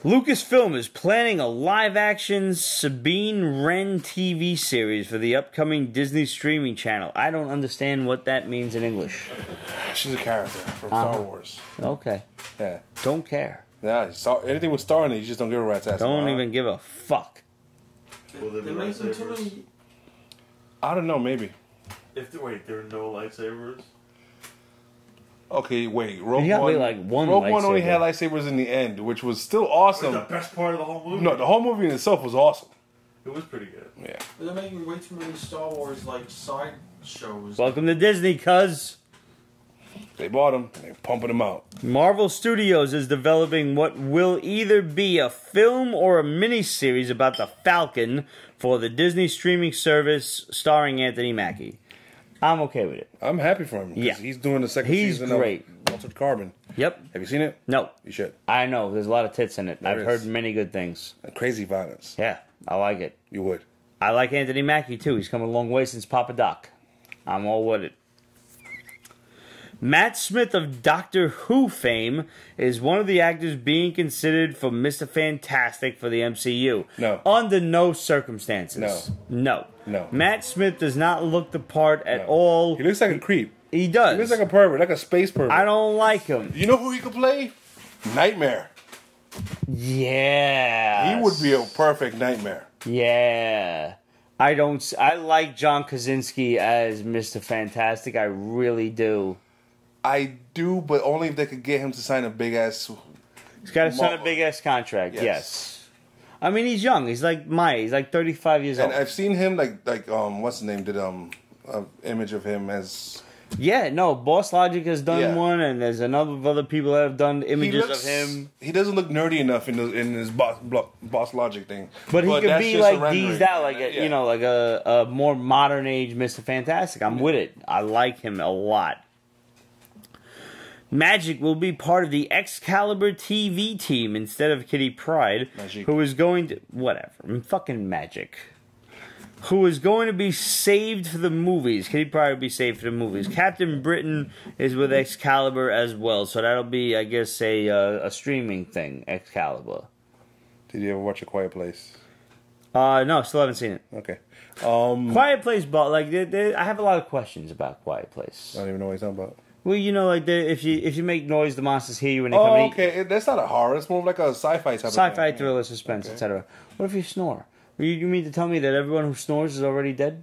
Lucasfilm is planning a live-action Sabine Wren TV series for the upcoming Disney streaming channel. I don't understand what that means in English. She's a character from Star Wars. Okay. Yeah. Don't care. Yeah, anything with Star in it, you just don't give a rat's ass. Don't even give a fuck. Will there be They're making too lightsabers? many. I don't know, maybe. Wait, there are no lightsabers? Okay, wait. Rogue You gotta One, be like one Rogue One only lightsaber. had lightsabers in the end, which was still It was awesome. the best part of the whole movie. No, the whole movie in itself was awesome. It was pretty good. Yeah. They're making way too many Star Wars like side shows. Welcome to Disney, cuz. They bought them, and they're pumping them out. Marvel Studios is developing what will either be a film or a miniseries about the Falcon for the Disney streaming service starring Anthony Mackie. I'm okay with it. I'm happy for him. 'Cause Yeah. He's doing the second He's season great. of Altered Carbon. Yep. Have you seen it? No. You should. I know. There's a lot of tits in it. There I've is. heard many good things. And crazy violence. Yeah, I like it. You would. I like Anthony Mackie too. He's come a long way since Papa Doc. I'm all with it. Matt Smith of Doctor Who fame is one of the actors being considered for Mr. Fantastic for the MCU. No. Under no circumstances. No. No. No. Matt Smith does not look the part at No. all. He looks like a creep. He does. He looks like a pervert, like a space pervert. I don't like him. You know who he could play? Nightmare. Yeah. He would be a perfect Nightmare. Yeah. I like John Krasinski as Mr. Fantastic. I really do. I do, but only if they could get him to sign a big ass. He's got to sign a big ass contract. Yes. Yes. I mean, he's young. He's like He's like 35 years And old. I've seen him like what's his name did image of him as Yeah, no. Boss Logic has done Yeah. one, and there's a number of other people that have done images of him. He doesn't look nerdy enough in his boss Logic thing. But he could that's be just like a rendering. teased out, like Yeah. like a more modern age Mr. Fantastic. I'm with it. I like him a lot. Magic will be part of the Excalibur TV team instead of Kitty Pryde, Magic. who is going to fucking Magic. Who is going to be saved for the movies? Kitty Pryde will be saved for the movies. Captain Britain is with Excalibur as well, so that'll be, I guess, a streaming thing. Excalibur. Did you ever watch A Quiet Place? No, still haven't seen it. Okay. Quiet Place, but like I have a lot of questions about Quiet Place. I don't even know what he's talking about. Well, like if you make noise, the monsters hear you when they come Oh, and eat. okay. That's not a horror. It's more of like a sci-fi type of Sci-fi thing. thriller, suspense, Okay. etc. What if you snore? You mean to tell me that everyone who snores is already dead?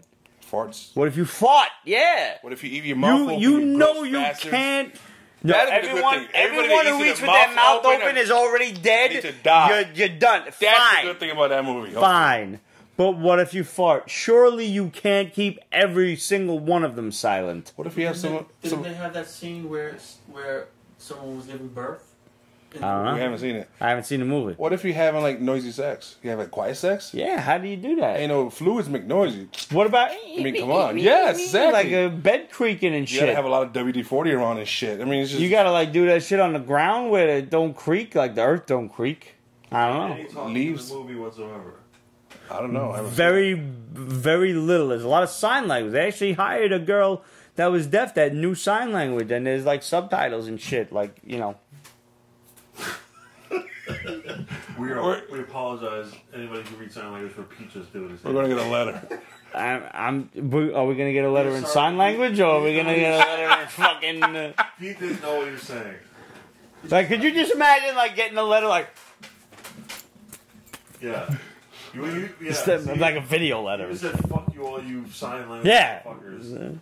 Farts. What if you fought? Yeah. What if you eat your mouth open? You know gross you bastard? can't. No, That'd be the good everyone, thing. Everybody everyone that who eats eats with with their their mouth mouth open open is already dead. need to die. You're done. That's the Fine. good thing about that movie. Fine. But what if you fart? Surely you can't keep every single one of them silent. What if you have Didn't they have that scene where someone was giving birth? I don't know. We haven't seen it. I haven't seen the movie. What if you having like noisy sex? You have like quiet sex? Yeah, how do you do that? Ain't no fluids make noisy. What about? I mean, come on. Yes, exactly. Like a bed creaking and You gotta shit. have a lot of WD-40 around and shit. I mean, it's just You gotta like do that shit on the ground where it don't creak, like the earth don't creak. I don't Any know. talk Leaves. in the movie whatsoever. I don't know. I haven't seen Very, very little. There's a lot of sign language. They actually hired a girl that was deaf that knew sign language, and there's like subtitles and shit. Like We apologize. Anybody who reads sign language for Peaches doing this. We're gonna get a letter. Are we gonna get a letter in sign language, or are we gonna get a letter in fucking? Pete didn't know what he was saying. Like, could you just imagine like getting a letter like Yeah. Yeah. instead, See, like a video you letter? just said fuck you all you sign language Yeah. fuckers.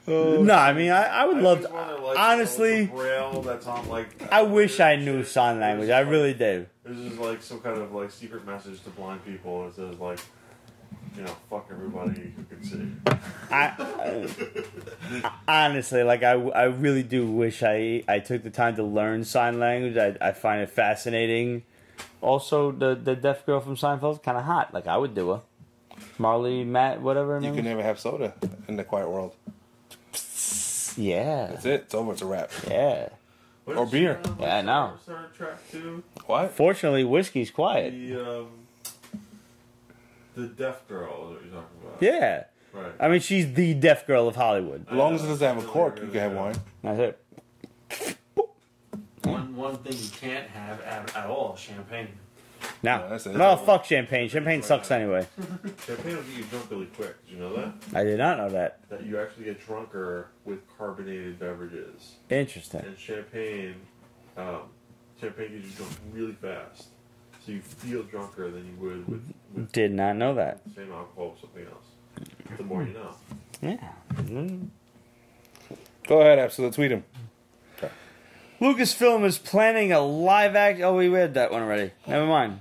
No, I mean I would love just to. wanna, like, Honestly, the braille that's on, like, I wish I knew shit. sign language. I really do. This is like some kind of like secret message to blind people. It says like, fuck everybody who can see. Honestly, like I really do wish I took the time to learn sign language. I find it fascinating. Also, the deaf girl from Seinfeld's kind of hot. Like I would do her. Marley, Matt, whatever. her You name can is. never have soda in the quiet world. Yeah. That's it. It's over. It's a wrap. Yeah. What Or did she beer. have, like, Yeah, I know. Star Trek 2? What? Fortunately, whiskey's quiet. The deaf girl is what you're talking about. Yeah. Right. I mean, she's the deaf girl of Hollywood. As long as it doesn't have a cork, you can have wine. That's it. One one thing you can't have at all: champagne. No, that's it. no, fuck champagne. Champagne sucks anyway. Champagne will get you drunk really quick. Did you know that? I did not know that. That you actually get drunker with carbonated beverages. Interesting. And champagne gets you drunk really fast. So you feel drunker than you would with Did not know that. the same alcohol or something else. The more you know. Yeah. Go ahead, Absolute. Tweet him. Lucasfilm is planning a live action. Oh, we read that one already. Never mind.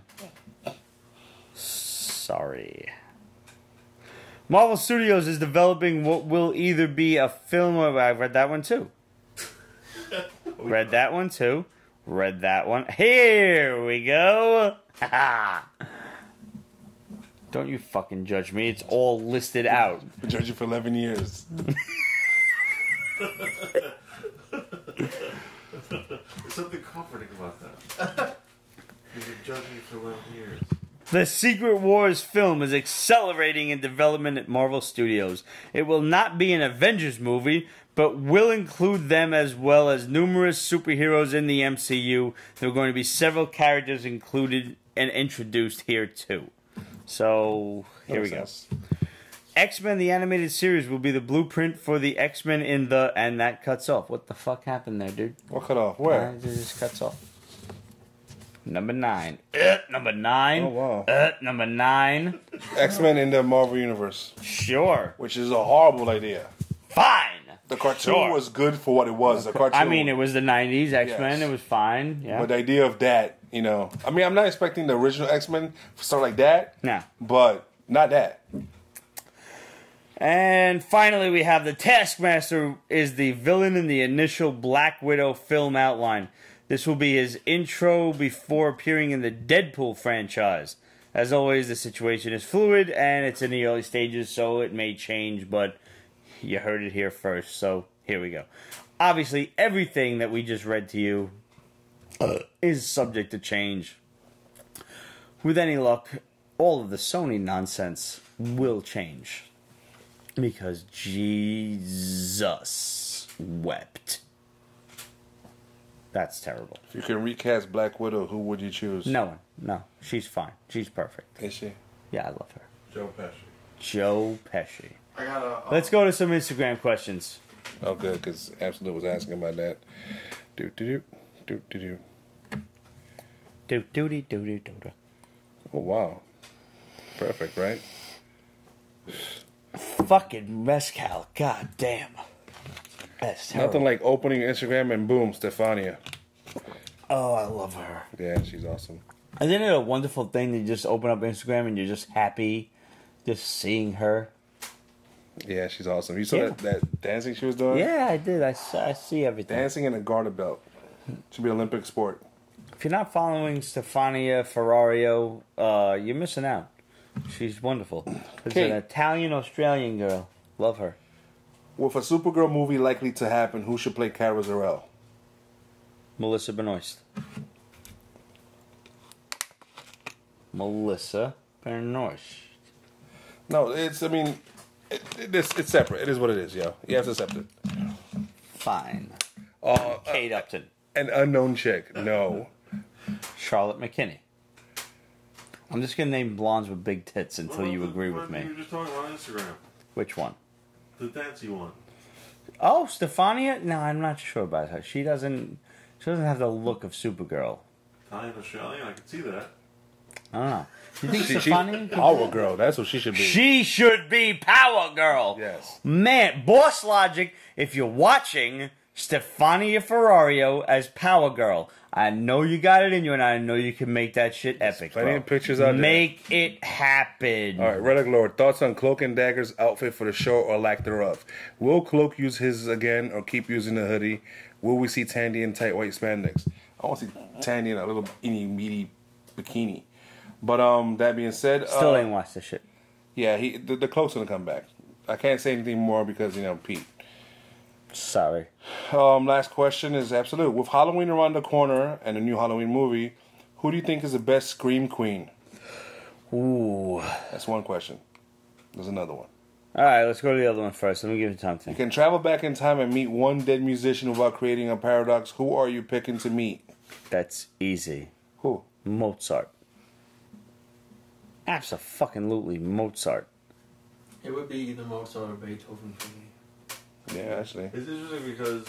Sorry. Marvel Studios is developing what will either be a film or I read that one too. Read that one too. Read that one. Here we go. Don't you fucking judge me. It's all listed out. Been judging for 11 years. There's something comforting about that. You've been judging me for 11 years. The Secret Wars film is accelerating in development at Marvel Studios. It will not be an Avengers movie, but will include them as well as numerous superheroes in the MCU. There are going to be several characters included and introduced here too. So, here we go. X-Men the animated series will be the blueprint for the X-Men in the... And that cuts off. What the fuck happened there, dude? What cut off? Where? It just cuts off. Number 9. Number 9. Oh, wow. Number 9. X-Men in the Marvel Universe. Sure. Which is a horrible idea. Fine. The cartoon Sure. was good for what it was. The cartoon. I mean, it was the 90s X-Men. Yes. It was fine. Yeah. But the idea of that, you know. I mean, I'm not expecting the original X-Men to start like that. Nah. But not that. And finally, we have the Taskmaster is the villain in the initial Black Widow film outline. This will be his intro before appearing in the Deadpool franchise. As always, the situation is fluid and it's in the early stages, so it may change, but you heard it here first, so here we go. Obviously, everything that we just read to you is subject to change. With any luck, all of the Sony nonsense will change. Because Jesus wept. That's terrible. If you can recast Black Widow, who would you choose? No one. No. She's fine. She's perfect. Is she? Yeah, I love her. Joe Pesci. Joe Pesci. I got a. Let's go to some Instagram questions. Oh, good, because Absolute was asking about that. Do. Do. Oh, wow. Perfect, right? Fucking mezcal. God damn. That's terrible. Nothing like opening your Instagram and boom, Stefania. Oh, I love her. Yeah, she's awesome. Isn't it a wonderful thing to just open up Instagram and you're just happy just seeing her? Yeah, she's awesome. You saw Yeah. that dancing she was doing? Yeah, I did. I see everything. Dancing in a garter belt. Should be an Olympic sport. If you're not following Stefania Ferrario, you're missing out. She's wonderful. She's Okay. an Italian-Australian girl. Love her. With a Supergirl movie likely to happen, who should play Kara Zor-El? Melissa Benoist. Melissa Benoist. No, it's it's separate. It is what it is, yo. You have to accept it. Fine. Kate Upton. An unknown chick. No. Charlotte McKinney. I'm just going to name blondes with big tits until you agree with me. You were just talking about Instagram. Which one? The dancey one. Oh, Stefania? No, I'm not sure about her. She doesn't have the look of Supergirl. Italian Australian, I can see that. I don't know. You think She's Stefania? Power Girl. That's what she should be. She should be Power Girl. Yes. Man, Boss Logic, if you're watching, Stefania Ferrario as Power Girl. I know you got it in you, and I know you can make that shit epic, plenty bro. of pictures out there. Make it happen. All right, Relic Lord. Thoughts on Cloak and Dagger's outfit for the show or lack thereof? Will Cloak use his again or keep using the hoodie? Will we see Tandy in tight white spandex? I want to see Tandy in a little itty meaty bikini. But that being said, Still ain't watched this shit. yeah, the Cloak's gonna come back. I can't say anything more because Pete. Sorry. Last question is absolute. With Halloween around the corner and a new Halloween movie, who do you think is the best scream queen? Ooh. That's one question. There's another one. All right, let's go to the other one first. Let me give you time to You think. can travel back in time and meet one dead musician without creating a paradox. Who are you picking to meet? That's easy. Who? Mozart. Abso-fucking-lutely Mozart. It would be either Mozart or Beethoven for me. Yeah, actually. It's interesting because,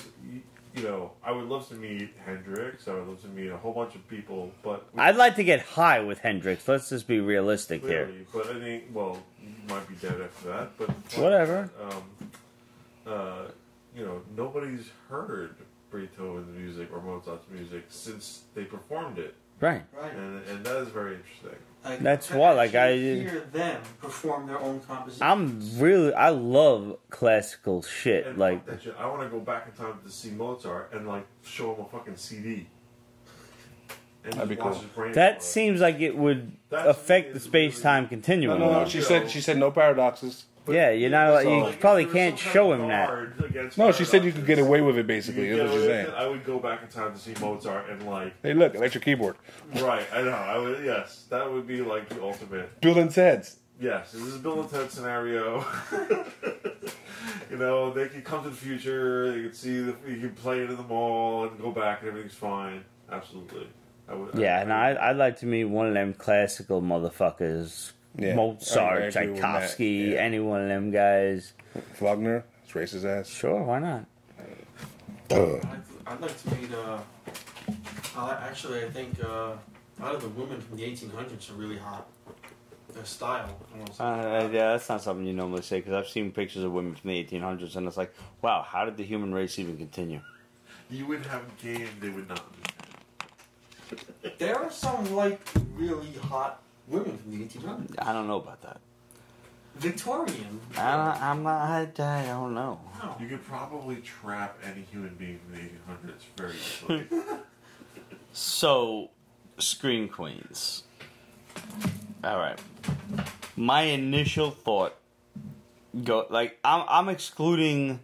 you know, I would love to meet Hendrix. I would love to meet a whole bunch of people, but... I'd like to get high with Hendrix. Let's just be realistic here. Clearly, but I think, well, you might be dead after that, but... Whatever. You know, nobody's heard Beethoven's music or Mozart's music since they performed it. Right. Right. And that is very interesting. Like, That's to why, like, actually hear them perform their own compositions. I love classical shit. And Like, fuck that shit. I want to go back in time to see Mozart and, like, show him a fucking CD. And That'd be just watch cool. his brain that explode. seems like it would That's affect really- the space-time continuum. No, she said no paradoxes. But- Yeah, you're not. so, You like, probably if there can't was some show kind of him that. guard against No, she said you could get paradoxes, away with it, you basically. could That's get what she's away with saying. it. I would go back in time to see Mozart and, like, Hey, look, electric keyboard. right, I know, I would, yes, that would be, like, the ultimate. Building heads. Yes, this is a Bill and Ted scenario. You know, they could come to the future, they could see, you can play it in the mall and go back and everything's fine. Absolutely. Yeah, and I'd like to meet one of them classical motherfuckers. Yeah, Mozart, I agree with Tchaikovsky, that, yeah. any one of them guys. Wagner, let's race his ass. Sure, why not? I'd like to meet, actually, I think, out of the women from the 1800s are really hot. Their style. Almost. Yeah, that's not something you normally say because I've seen pictures of women from the 1800s and it's like, wow, how did the human race even continue? You would have a game they would not understand. There are some, like, really hot women from the 1800s. I don't know about that. Victorian. I don't know. No. You could probably trap any human being from the 1800s very easily. So, Scream Queens. Alright. My initial thought I'm excluding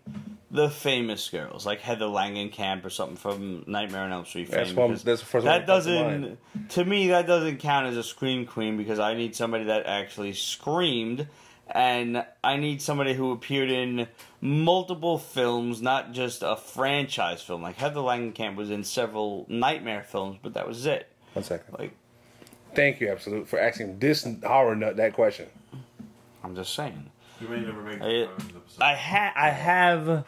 the famous girls, like Heather Langenkamp or something from Nightmare on Elm Street fame. That's the first one That that comes to mind. doesn't, to me, that doesn't count as a Scream Queen because I need somebody that actually screamed, and I need somebody who appeared in multiple films, not just a franchise film. Like Heather Langenkamp was in several Nightmare films, but that was it. 1 second. Like, Thank you, Absolute, for asking this horror nut that question. I'm just saying. You may never make I- the episode. I have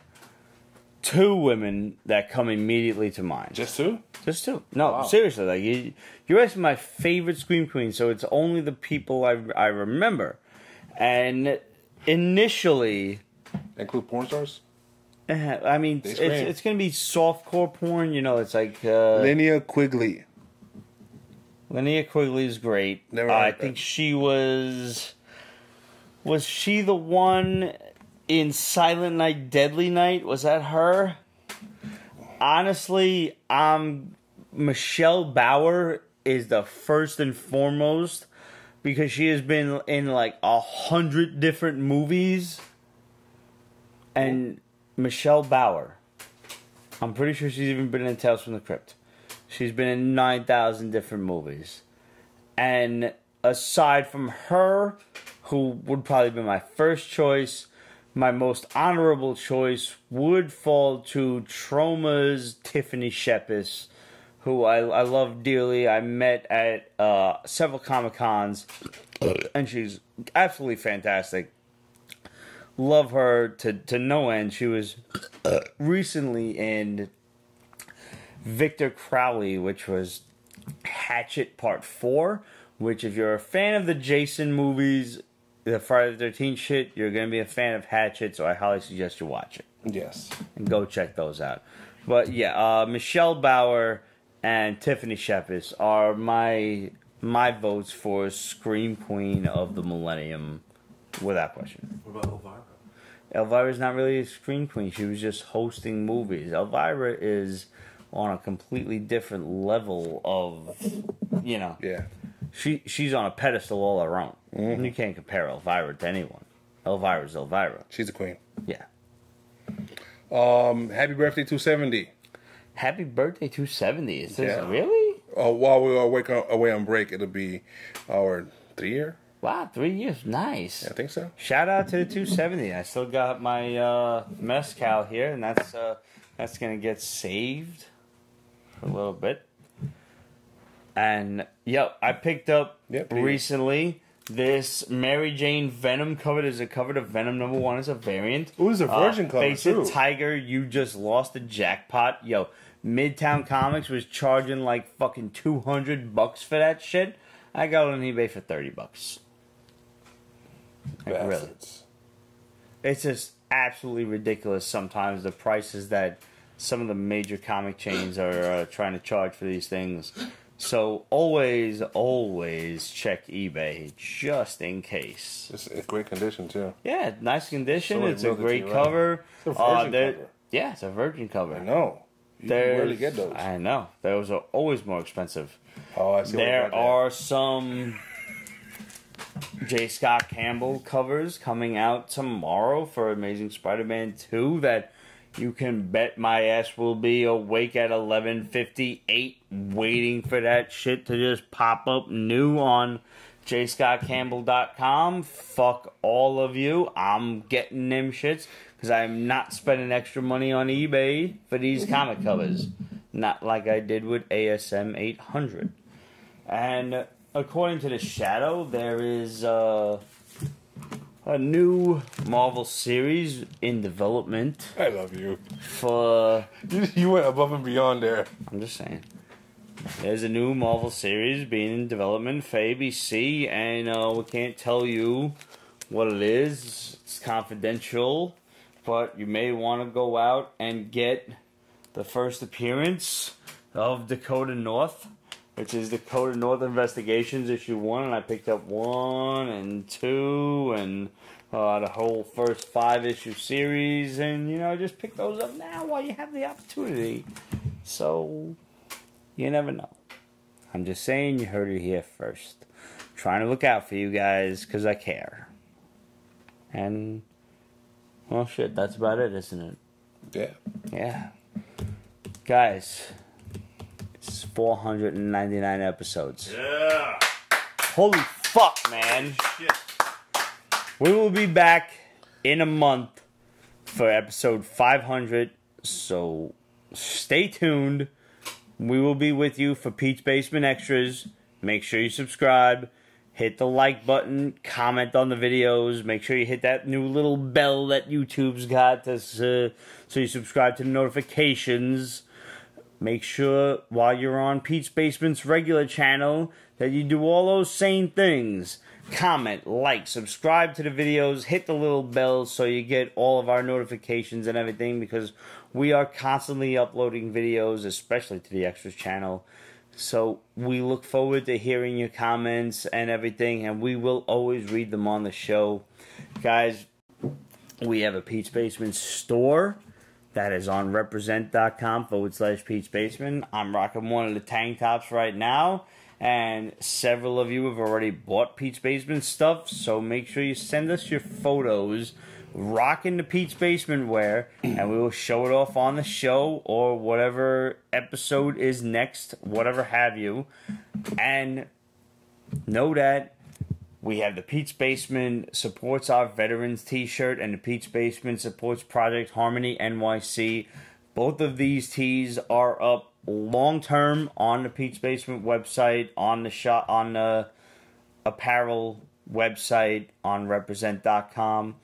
two women that come immediately to mind. Just two? Just two. No, Wow. seriously. Like you're asking my favorite Scream Queen, so it's only the people I remember. And initially, Include porn stars? I mean, They it's scream. gonna be softcore porn. You know, it's like Linnea Quigley. Linnea Quigley is great. Never I heard think that. she was. Was she the one in Silent Night, Deadly Night? Was that her? Honestly, Michelle Bauer is the first and foremost because she has been in like 100 different movies. And Michelle Bauer, I'm pretty sure she's even been in Tales from the Crypt. She's been in 9,000 different movies. And aside from her, who would probably be my first choice, my most honorable choice would fall to Troma's Tiffany Shepis, who I love dearly. I met at several Comic-Cons, and she's absolutely fantastic. Love her to no end. She was recently in Victor Crowley, which was Hatchet Part 4, which if you're a fan of the Jason movies, the Friday the 13th shit, you're going to be a fan of Hatchet, so I highly suggest you watch it. Yes. And go check those out. But yeah, Michelle Bauer and Tiffany Shepis are my votes for Scream Queen of the Millennium, without question. What about Elvira? Elvira's not really a Scream Queen. She was just hosting movies. Elvira is on a completely different level of, you know. Yeah. She's on a pedestal all her own. You can't compare Elvira to anyone. Elvira's Elvira. She's a queen. Yeah. Happy birthday 270. Happy birthday 270. Is this Yeah. really? While we are away on break, it'll be our 3-year. Wow, 3 years. Nice. I think so. Shout out to the 270. I still got my mezcal here, and that's gonna get saved for a little bit. And, I picked up Yeah, please. recently this Mary Jane Venom cover. There's a cover to Venom #1. It's a variant. Ooh, it's a virgin cover, Face It, too. Tiger, you just lost the jackpot. Midtown Comics was charging like fucking $200 for that shit. I got it on eBay for $30. Like, really. Bastards. It's just absolutely ridiculous sometimes the prices that some of the major comic chains are trying to charge for these things. So always check eBay just in case. It's in great condition, too. Yeah, nice condition. So It's a look at great you, right? cover. It's a virgin there- cover. Yeah, it's a virgin cover. I know. You There's- rarely get those. I know. Those are always more expensive. Oh, I see. There what you got are some J. Scott Campbell covers coming out tomorrow for Amazing Spider-Man 2 that you can bet my ass will be awake at 11:58 waiting for that shit to just pop up new on jscottcampbell.com. Fuck all of you. I'm getting them shits because I'm not spending extra money on eBay for these comic covers. Not like I did with ASM 800. And according to The Shadow, there is a new Marvel series in development I love you. for... You went above and beyond there. I'm just saying. There's a new Marvel series being in development for ABC, and we can't tell you what it is. It's confidential, but you may want to go out and get the first appearance of Dakota North, which is Dakota North Investigations issue 1, and I picked up 1 and 2 and the whole first 5-issue series, and just pick those up now while you have the opportunity. So you never know. I'm just saying, you heard it here first. Trying to look out for you guys because I care. And well, shit, that's about it, isn't it? Yeah. Yeah. Guys, it's 499 episodes. Yeah. Holy fuck, man. Shit. We will be back in a month for episode 500, so stay tuned. We will be with you for Pete's Basement Extras. Make sure you subscribe. Hit the like button. Comment on the videos. Make sure you hit that new little bell that YouTube's got so you subscribe to the notifications. Make sure while you're on Pete's Basement's regular channel that you do all those same things. Comment, like, subscribe to the videos, hit the little bell so you get all of our notifications and everything, because we are constantly uploading videos, especially to the Extras channel. So we look forward to hearing your comments and everything, and we will always read them on the show. Guys, we have a Pete's Basement store that is on represent.com/Pete's Basement. I'm rocking one of the tank tops right now, and several of you have already bought Pete's Basement stuff, so make sure you send us your photos rocking the Pete's Basement wear, and we will show it off on the show or whatever episode is next, whatever have you. And know that we have the Pete's Basement supports our veterans t-shirt, and the Pete's Basement supports Project Harmony NYC. Both of these tees are up long term on the Pete's Basement website, on the shop, on the apparel website, on represent.com.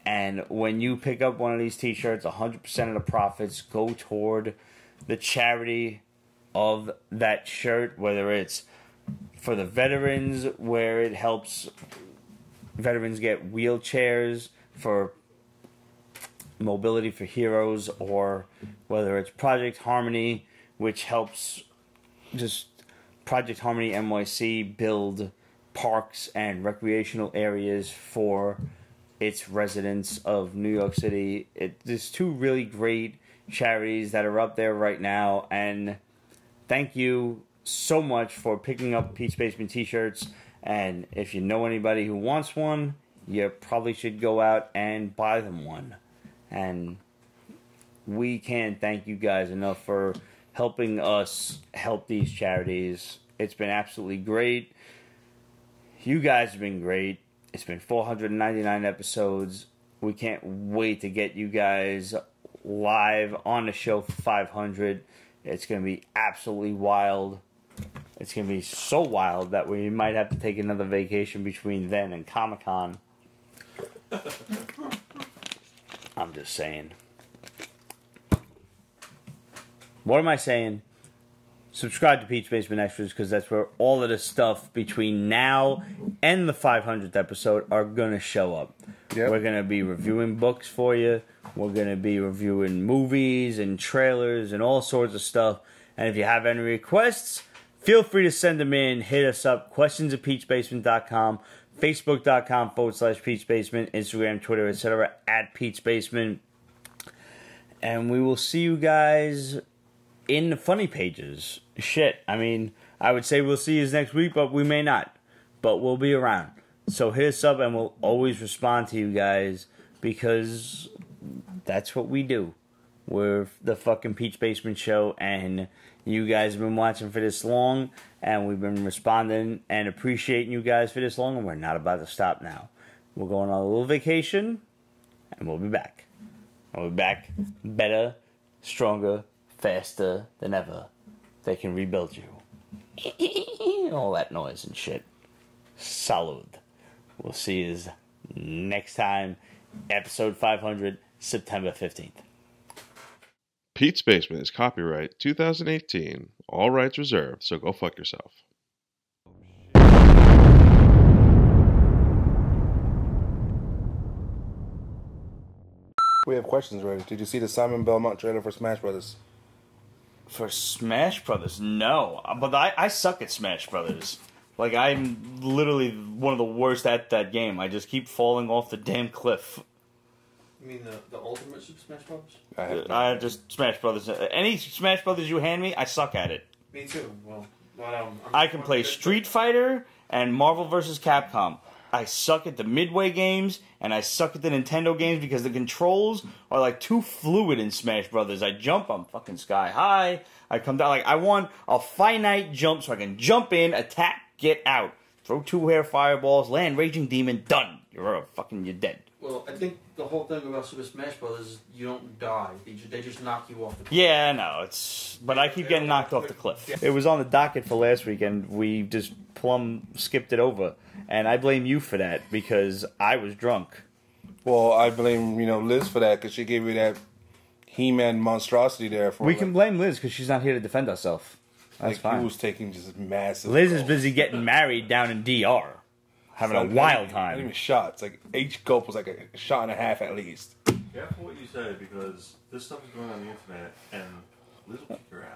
And when you pick up one of these t-shirts, 100% of the profits go toward the charity of that shirt, whether it's for the veterans, where it helps veterans get wheelchairs for Mobility for Heroes, or whether it's Project Harmony, which helps just Project Harmony NYC build parks and recreational areas for its residents of New York City. There's two really great charities that are up there right now, and thank you so much for picking up Pete's Basement t-shirts. And if you know anybody who wants one, you probably should go out and buy them one. And we can't thank you guys enough for helping us help these charities. It's been absolutely great. You guys have been great. It's been 499 episodes. We can't wait to get you guys live on the show for 500. It's going to be absolutely wild. It's going to be so wild that we might have to take another vacation between then and Comic-Con. I'm just saying. What am I saying? Subscribe to Pete's Basement Extras because that's where all of the stuff between now and the 500th episode are going to show up. Yep. We're going to be reviewing books for you. We're going to be reviewing movies and trailers and all sorts of stuff. And if you have any requests, feel free to send them in. Hit us up. questions@peachbasement.com. Facebook.com/PeachBasement. Instagram, Twitter, etc. @PeachBasement. And we will see you guys in the funny pages. Shit. I mean, I would say we'll see you next week, but we may not. But we'll be around. So hit us up and we'll always respond to you guys because that's what we do. We're the fucking Peach Basement Show, and you guys have been watching for this long, and we've been responding and appreciating you guys for this long, and we're not about to stop now. We're going on a little vacation, and we'll be back. And we'll be back better, stronger, faster than ever. They can rebuild you. All that noise and shit. Salud. We'll see you next time. Episode 500, September 15th. Pete's Basement is copyright 2018. All rights reserved, so go fuck yourself. We have questions ready. Did you see the Simon Belmont trailer for Smash Brothers? For Smash Brothers, no. But I suck at Smash Brothers. Like, I'm literally one of the worst at that game. I just keep falling off the damn cliff. You mean the Ultimate Super Smash Bros? I just Smash Brothers. Any Smash Brothers you hand me, I suck at it. Me too. Well, I can play Street Fighter and Marvel vs. Capcom. I suck at the Midway games, and I suck at the Nintendo games because the controls are like too fluid in Smash Brothers. I jump, I'm fucking sky high. I come down, like, I want a finite jump so I can jump in, attack, get out. Throw 2 hair fireballs, land Raging Demon, done. You're dead. Well, I think the whole thing about Super Smash Bros. Is you don't die. They just knock you off the cliff. Yeah, I know. But I keep getting knocked off the cliff. It was on the docket for last week, and we just plumb skipped it over. And I blame you for that, because I was drunk. Well, I blame, Liz for that, because she gave you that He-Man monstrosity there. We can blame Liz, because she's not here to defend herself. That's fine. He was taking just massive... Liz is busy getting married down in DR. Having a wild time. Not even shots. Like, each gulp was like a shot and a half at least. Careful what you say, because this stuff is going on the internet, and Liz will kick your ass.